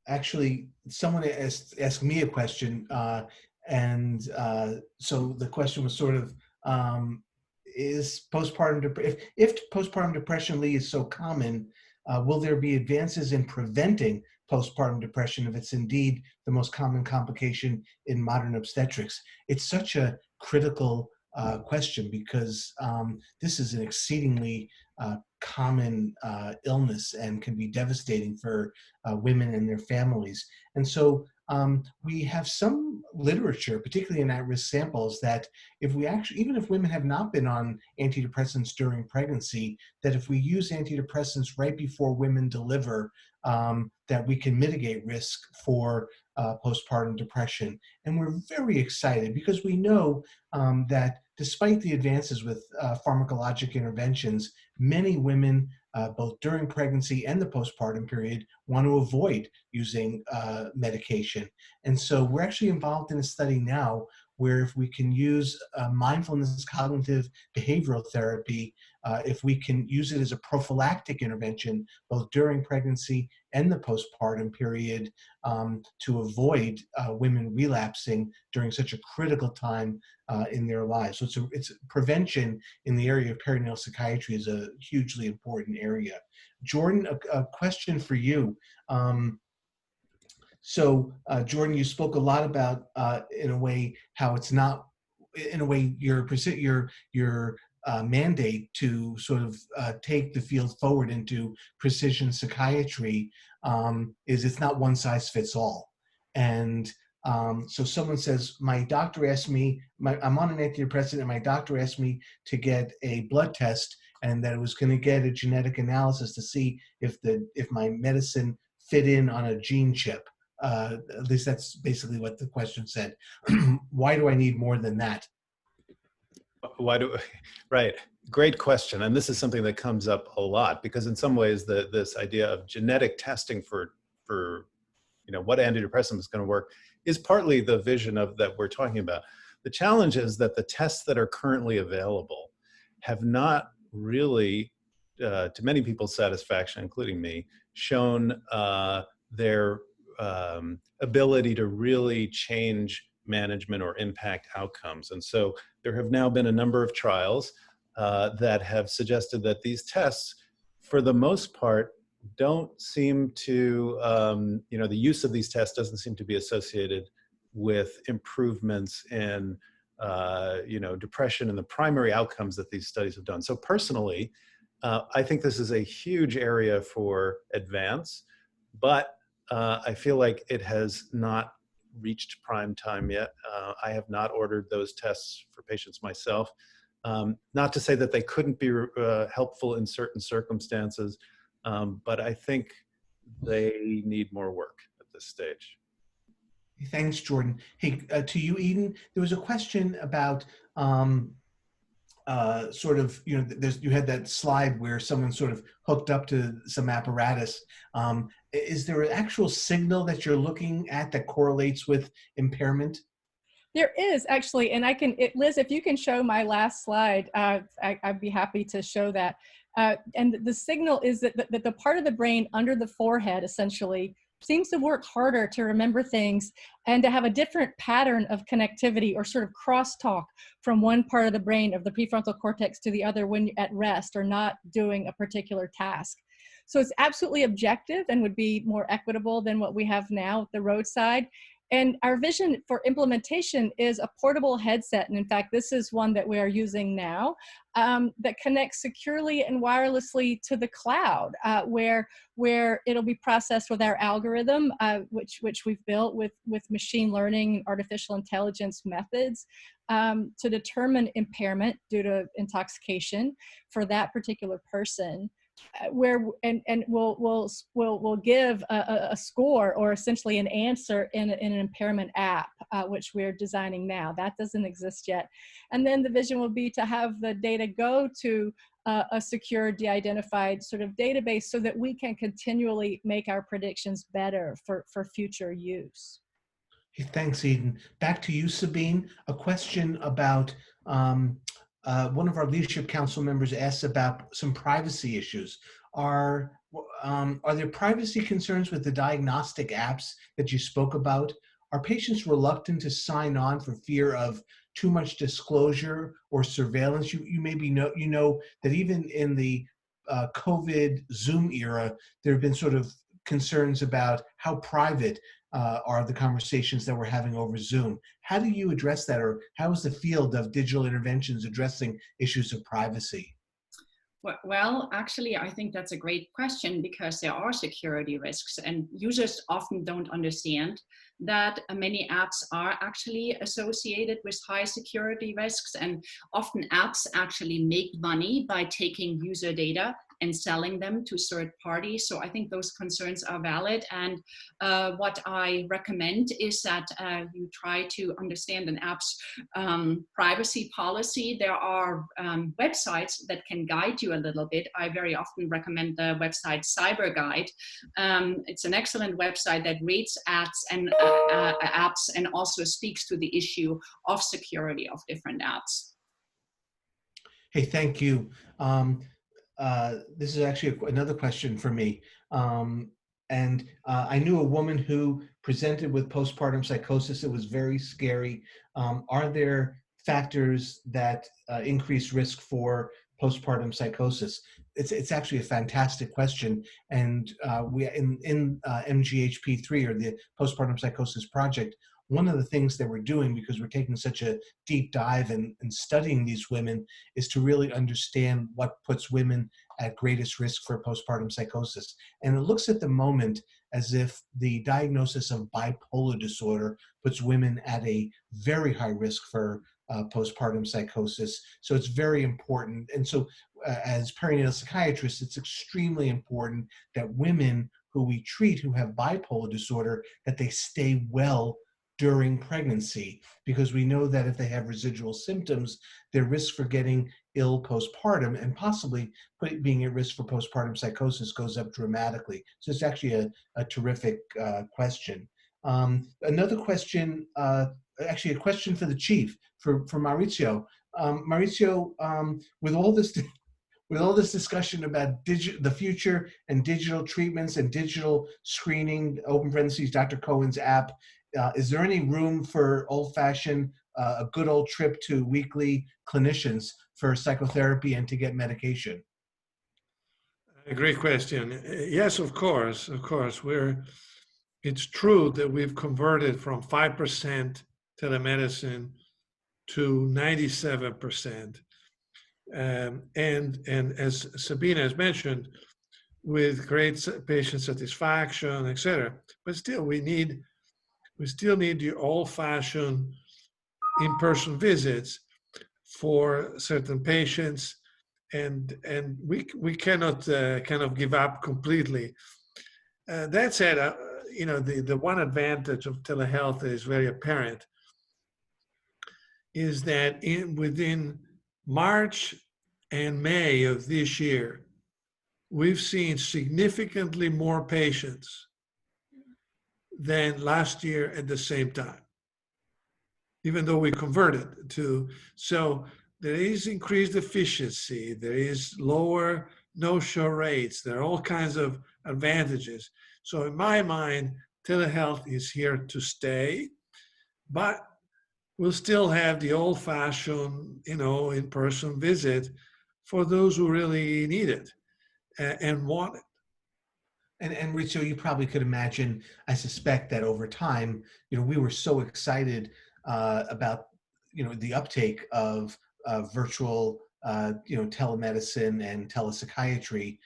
Actually, someone asked me a question, so the question was sort of, is postpartum if postpartum depression, Lee, is so common, will there be advances in preventing postpartum depression if it's indeed the most common complication in modern obstetrics? It's such a critical question because this is an exceedingly common illness and can be devastating for women and their families. And so we have some literature, particularly in at-risk samples, that if we actually, even if women have not been on antidepressants during pregnancy, that if we use antidepressants right before women deliver, that we can mitigate risk for postpartum depression. And we're very excited because we know that despite the advances with pharmacologic interventions, many women, both during pregnancy and the postpartum period, want to avoid using medication. And so we're actually involved in a study now where if we can use mindfulness cognitive behavioral therapy, if we can use it as a prophylactic intervention, both during pregnancy and the postpartum period, to avoid women relapsing during such a critical time in their lives. So it's prevention in the area of perinatal psychiatry is a hugely important area. Jordan, a question for you. Jordan, you spoke a lot about, in a way, how it's not, in a way, your mandate to sort of take the field forward into precision psychiatry is it's not one size fits all. And so someone says, my doctor asked me, I'm on an antidepressant and my doctor asked me to get a blood test and that it was going to get a genetic analysis to see if my medicine fit in on a gene chip. At least that's basically what the question said. Why do I need more than that? Right. Great question. And this is something that comes up a lot because in some ways this idea of genetic testing for what antidepressant is going to work is partly the vision of that we're talking about. The challenge is that the tests that are currently available have not really, to many people's satisfaction, including me, shown their ability to really change management or impact outcomes. And so there have now been a number of trials that have suggested that these tests, for the most part, don't seem to, the use of these tests doesn't seem to be associated with improvements in, depression and the primary outcomes that these studies have done. So personally, I think this is a huge area for advance, but I feel like it has not reached prime time yet. I have not ordered those tests for patients myself. Not to say that they couldn't be helpful in certain circumstances, but I think they need more work at this stage. Thanks, Jordan. Hey, to you, Eden, there was a question about you had that slide where someone sort of hooked up to some apparatus. Is there an actual signal that you're looking at that correlates with impairment? There is actually, and Liz, if you can show my last slide, I'd be happy to show that. And the signal is that the part of the brain under the forehead essentially seems to work harder to remember things and to have a different pattern of connectivity or sort of crosstalk from one part of the brain of the prefrontal cortex to the other when you're at rest or not doing a particular task. So it's absolutely objective and would be more equitable than what we have now at the roadside. And our vision for implementation is a portable headset. And in fact, this is one that we are using now that connects securely and wirelessly to the cloud, where it'll be processed with our algorithm, which we've built with machine learning and artificial intelligence methods to determine impairment due to intoxication for that particular person. We'll give a score or essentially an answer in an impairment app, which we're designing now. That doesn't exist yet. And then the vision will be to have the data go to a secure, de-identified sort of database so that we can continually make our predictions better for future use. Hey, thanks, Eden. Back to you, Sabine. A question about one of our leadership council members asked about some privacy issues. Are there privacy concerns with the diagnostic apps that you spoke about? Are patients reluctant to sign on for fear of too much disclosure or surveillance? You maybe know that even in the COVID Zoom era, there have been sort of concerns about how private are the conversations that we're having over Zoom. How do you address that, or how is the field of digital interventions addressing issues of privacy? Well, actually, I think that's a great question because there are security risks and users often don't understand that many apps are actually associated with high security risks, and often apps actually make money by taking user data and selling them to third parties. So I think those concerns are valid. And what I recommend is that you try to understand an app's privacy policy. There are websites that can guide you a little bit. I very often recommend the website Cyber Guide. It's an excellent website that rates apps and also speaks to the issue of security of different apps. Hey, thank you. This is actually another question for me. I knew a woman who presented with postpartum psychosis. It was very scary. Are there factors that increase risk for postpartum psychosis? It's actually a fantastic question. And we in MGH-P3, or the Postpartum Psychosis Project, one of the things that we're doing, because we're taking such a deep dive and studying these women, is to really understand what puts women at greatest risk for postpartum psychosis. And it looks at the moment as if the diagnosis of bipolar disorder puts women at a very high risk for postpartum psychosis. So it's very important. And so as perinatal psychiatrists, it's extremely important that women who we treat who have bipolar disorder, that they stay well during pregnancy, because we know that if they have residual symptoms, their risk for getting ill postpartum and possibly being at risk for postpartum psychosis goes up dramatically. So it's actually a terrific question. Another question, actually a question for the chief, for Maurizio. Maurizio, with all this discussion about the future and digital treatments and digital screening, open parentheses, Dr. Cohen's app, is there any room for old-fashioned, a good old trip to weekly clinicians for psychotherapy and to get medication? A great question. Yes, of course. It's true that we've converted from 5% telemedicine to 97%. And as Sabine has mentioned, with great patient satisfaction, et cetera. But still, we still need the old-fashioned in-person visits for certain patients, and we cannot kind of give up completely. That said, the one advantage of telehealth is very apparent, is that within March and May of this year, we've seen significantly more patients than last year at the same time. even though we converted to. So there is increased efficiency, there is lower no-show rates, there are all kinds of advantages. So in my mind, telehealth is here to stay, but we'll still have the old-fashioned, in-person visit for those who really need it and want it. And Maurizio, you probably could imagine, I suspect that over time, we were so excited about, the uptake of virtual, telemedicine and telepsychiatry,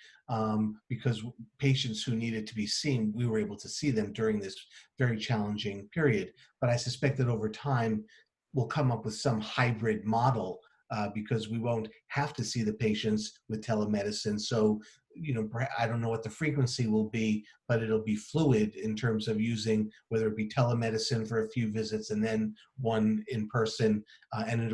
because patients who needed to be seen, we were able to see them during this very challenging period. But I suspect that over time, we'll come up with some hybrid model because we won't have to see the patients with telemedicine. So, I don't know what the frequency will be, but it'll be fluid in terms of using, whether it be telemedicine for a few visits and then one in person, and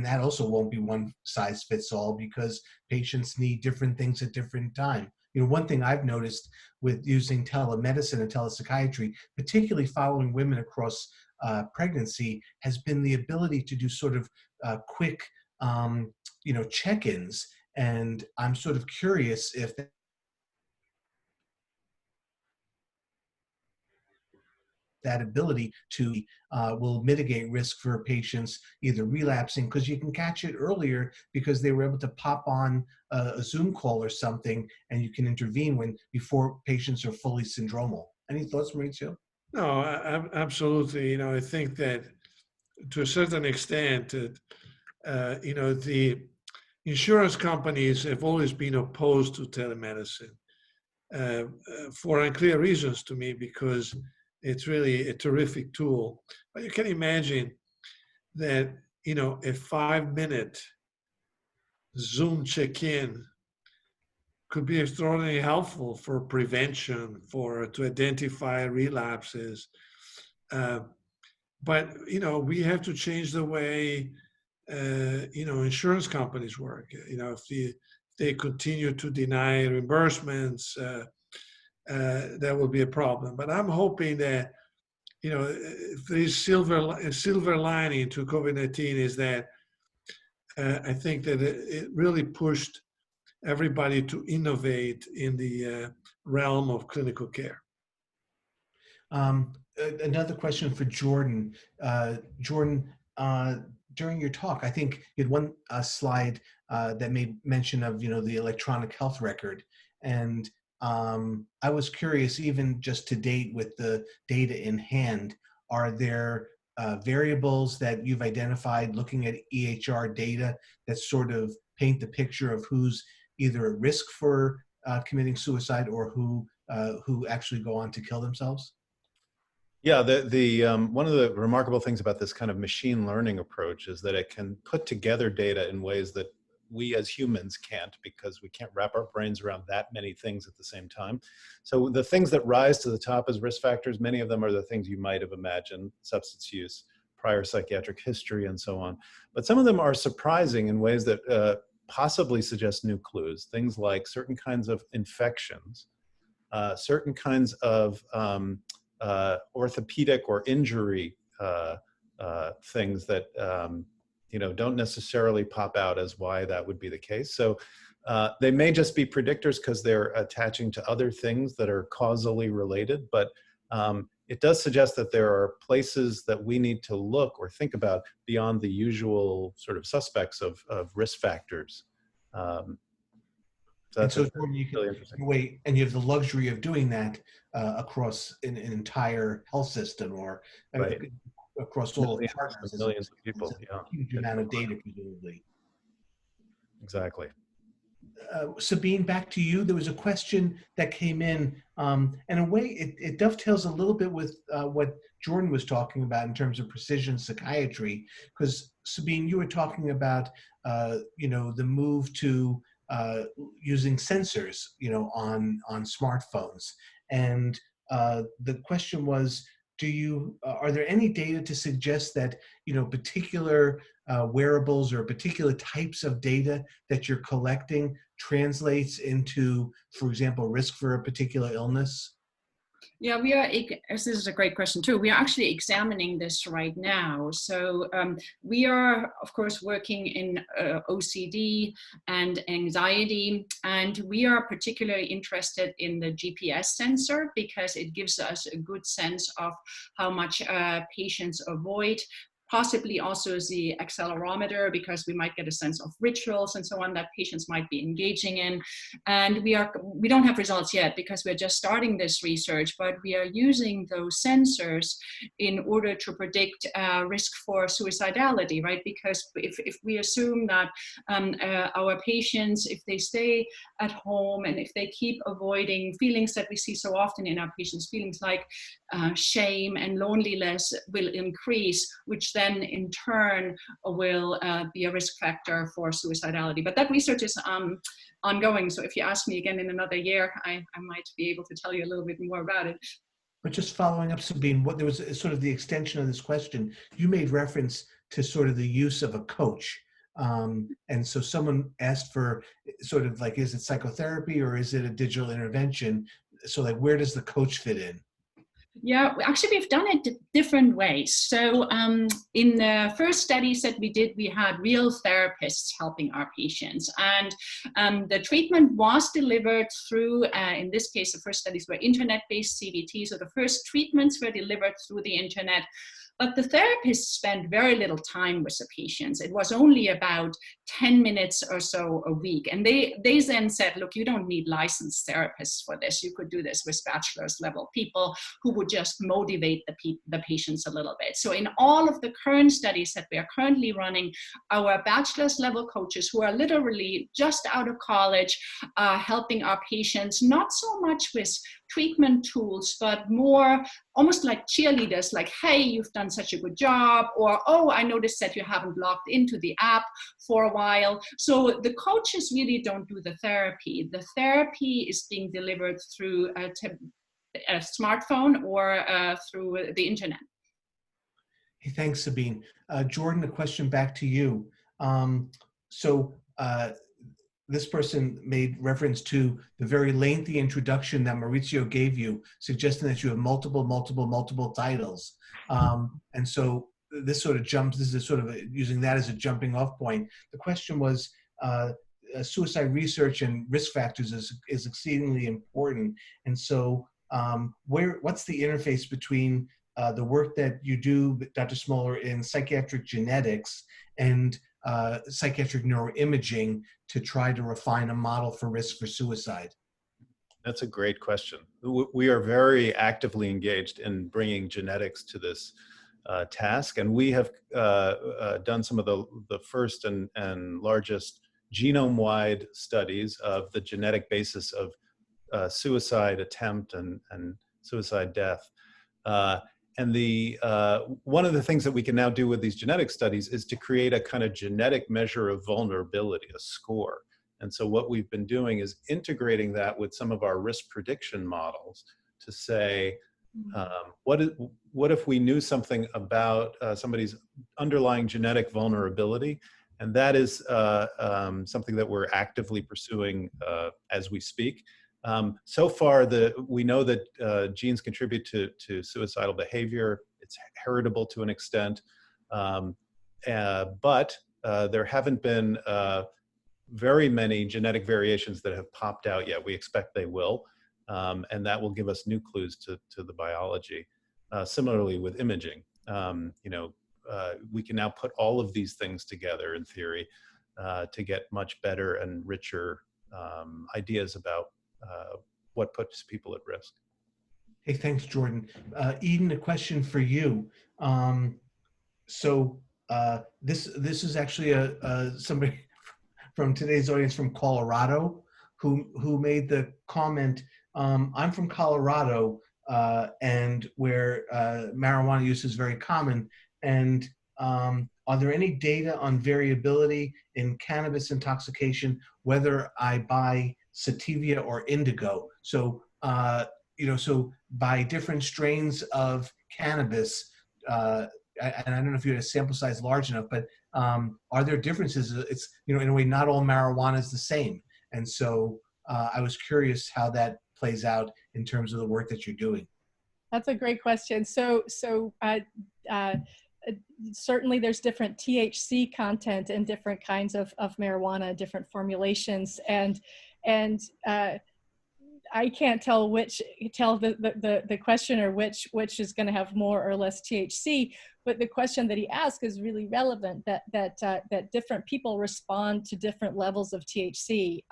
that also won't be one size fits all because patients need different things at different time. One thing I've noticed with using telemedicine and telepsychiatry, particularly following women across pregnancy, has been the ability to do sort of quick, check-ins. And I'm sort of curious if that ability to will mitigate risk for patients either relapsing, because you can catch it earlier because they were able to pop on a Zoom call or something, and you can intervene before patients are fully syndromal. Any thoughts, Maurizio? No, absolutely. I think that to a certain extent, the insurance companies have always been opposed to telemedicine for unclear reasons to me, because it's really a terrific tool. But you can imagine that, a 5-minute Zoom check-in could be extraordinarily helpful for prevention, to identify relapses. But, we have to change the way insurance companies work. If they continue to deny reimbursements, that will be a problem. But I'm hoping that, if there's a silver lining to COVID-19 is that I think that it really pushed everybody to innovate in the realm of clinical care. Another question for Jordan. Jordan, during your talk, I think you had one slide that made mention of, the electronic health record. And I was curious, even just to date with the data in hand, are there variables that you've identified looking at EHR data that sort of paint the picture of who's either at risk for committing suicide or who actually go on to kill themselves? Yeah, one of the remarkable things about this kind of machine learning approach is that it can put together data in ways that we as humans can't, because we can't wrap our brains around that many things at the same time. So the things that rise to the top as risk factors, many of them are the things you might have imagined: substance use, prior psychiatric history, and so on. But some of them are surprising in ways that possibly suggest new clues. Things like certain kinds of infections, certain kinds of orthopedic or injury things that don't necessarily pop out as why that would be the case. So they may just be predictors because they're attaching to other things that are causally related, but it does suggest that there are places that we need to look or think about beyond the usual sort of suspects of risk factors. So that's Jordan, you really can interesting. wait, and you have the luxury of doing that across an entire health system, or Right. across all the partners. Millions of people. It's Yeah. a huge amount of data, presumably. Exactly. Sabine, back to you. There was a question that came in, and in a way it dovetails a little bit with what Jordan was talking about in terms of precision psychiatry, because Sabine, you were talking about the move to using sensors on smartphones, and the question was, are there any data to suggest that particular wearables or particular types of data that you're collecting translates into, for example, risk for a particular illness? Yeah, this is a great question too. We are actually examining this right now. So we are, of course, working in OCD and anxiety, and we are particularly interested in the GPS sensor because it gives us a good sense of how much patients avoid. Possibly also the accelerometer, because we might get a sense of rituals and so on that patients might be engaging in. And we don't have results yet because we're just starting this research, but we are using those sensors in order to predict risk for suicidality, right? Because if we assume that our patients, if they stay at home and if they keep avoiding feelings that we see so often in our patients, feelings like shame and loneliness will increase, which then in turn will be a risk factor for suicidality. But that research is ongoing. So if you ask me again in another year, I might be able to tell you a little bit more about it. But just following up, Sabine, there was sort of the extension of this question. You made reference to sort of the use of a coach. And so someone asked for sort of like, is it psychotherapy or is it a digital intervention? So like, where does the coach fit in? Yeah, actually, we've done it different ways. So in the first studies that we did, we had real therapists helping our patients. And the treatment was delivered through, in this case, the first studies were internet-based CBT. So the first treatments were delivered through the internet. But the therapists spent very little time with the patients. It was only about 10 minutes or so a week. And they then said, look, you don't need licensed therapists for this. You could do this with bachelor's level people who would just motivate the patients a little bit. So in all of the current studies that we are currently running, our bachelor's level coaches who are literally just out of college are helping our patients, not so much with treatment tools, but more almost like cheerleaders, like, hey, you've done such a good job, or, oh, I noticed that you haven't logged into the app for a while. So the coaches really don't do the therapy. The therapy is being delivered through a smartphone or through the internet. Hey, thanks, Sabine. Jordan, a question back to you. This person made reference to the very lengthy introduction that Maurizio gave you, suggesting that you have multiple titles. And so this sort of jumps, this is sort of using that as a jumping off point. The question was, suicide research and risk factors is exceedingly important. And so what's the interface between the work that you do, Dr. Smoller, in psychiatric genetics and psychiatric neuroimaging to try to refine a model for risk for suicide? That's a great question. We are very actively engaged in bringing genetics to this task, and we have done some of the first and largest genome-wide studies of the genetic basis of suicide attempt and suicide death. And one of the things that we can now do with these genetic studies is to create a kind of genetic measure of vulnerability, a score. And so what we've been doing is integrating that with some of our risk prediction models to say, what if we knew something about somebody's underlying genetic vulnerability? And that is something that we're actively pursuing as we speak. So far, we know that genes contribute to suicidal behavior. It's heritable to an extent, but there haven't been very many genetic variations that have popped out yet. We expect they will, and that will give us new clues to the biology. Similarly with imaging, we can now put all of these things together in theory to get much better and richer ideas about what puts people at risk. Hey, thanks, Jordan. Eden, a question for you. This is actually somebody from today's audience from Colorado who made the comment, I'm from Colorado, and where marijuana use is very common, and are there any data on variability in cannabis intoxication, whether I buy sativa or indigo? So, so by different strains of cannabis, and I don't know if you had a sample size large enough, but are there differences? It's, in a way, not all marijuana is the same. And so I was curious how that plays out in terms of the work that you're doing. That's a great question. So certainly there's different THC content in different kinds of marijuana, different formulations, and I can't tell the questioner which is going to have more or less THC, but the question that he asked is really relevant. That different people respond to different levels of THC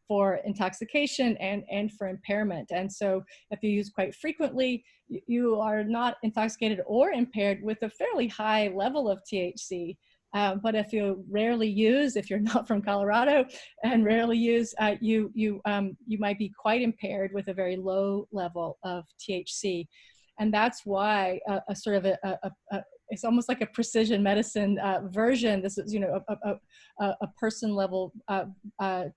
for intoxication and for impairment. And so, if you use quite frequently, you are not intoxicated or impaired with a fairly high level of THC. But if you rarely use, if you're not from Colorado and rarely use, you might be quite impaired with a very low level of THC, and that's why a sort of it's almost like a precision medicine version. This is, you know, a person level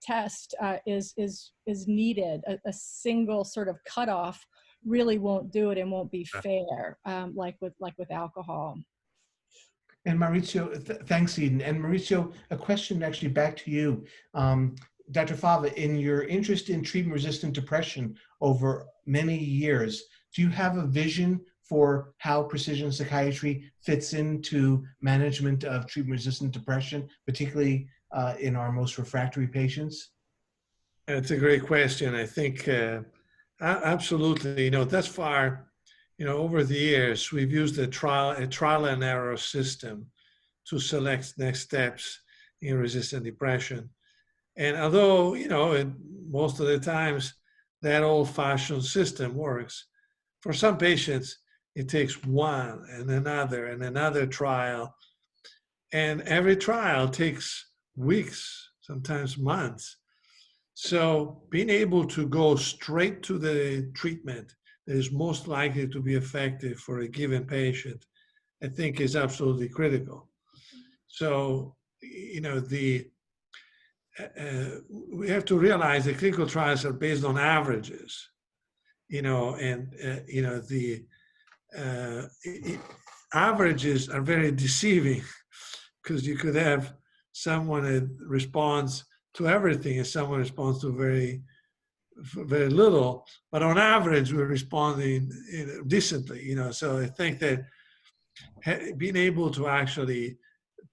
test is needed. A single sort of cutoff really won't do it and won't be fair, like with alcohol. And Maurizio, thanks, Eden. And Maurizio, a question actually back to you. Dr. Fava, in your interest in treatment-resistant depression over many years, do you have a vision for how precision psychiatry fits into management of treatment-resistant depression, particularly in our most refractory patients? It's a great question. I think absolutely. You know, thus far, you know, over the years, we've used a trial and error system to select next steps in resistant depression. And although, you know, most of the times that old-fashioned system works, for some patients, it takes one and another trial. And every trial takes weeks, sometimes months. So being able to go straight to the treatment that is most likely to be effective for a given patient, I think is absolutely critical. So, you know, we have to realize that clinical trials are based on averages, you know, and, you know, the averages are very deceiving because you could have someone that responds to everything and someone responds to very little, but on average we're responding, you know, decently, you know. So I think that being able to actually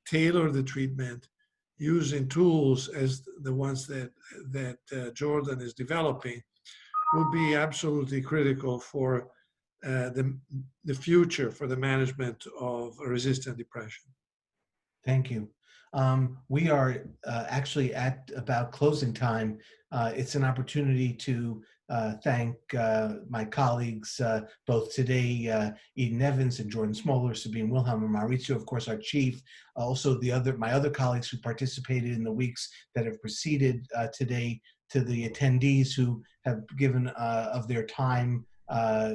tailor the treatment using tools as the ones that Jordan is developing will be absolutely critical for the future for the management of resistant depression. Thank you. We are actually at about closing time. It's an opportunity to thank my colleagues, both today, Eden Evans and Jordan Smoller, Sabine Wilhelm, and Maurizio, of course, our chief. Also, my other colleagues who participated in the weeks that have preceded today, to the attendees who have given of their time,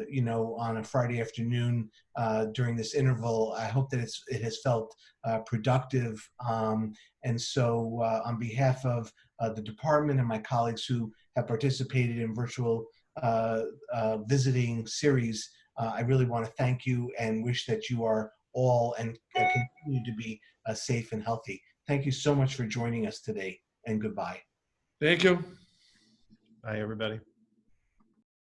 you know, on a Friday afternoon during this interval. I hope that it has felt productive. And so on behalf of the department and my colleagues who have participated in virtual visiting series, I really want to thank you and wish that you are all and continue to be safe and healthy. Thank you so much for joining us today, and goodbye. Thank you. Bye, everybody.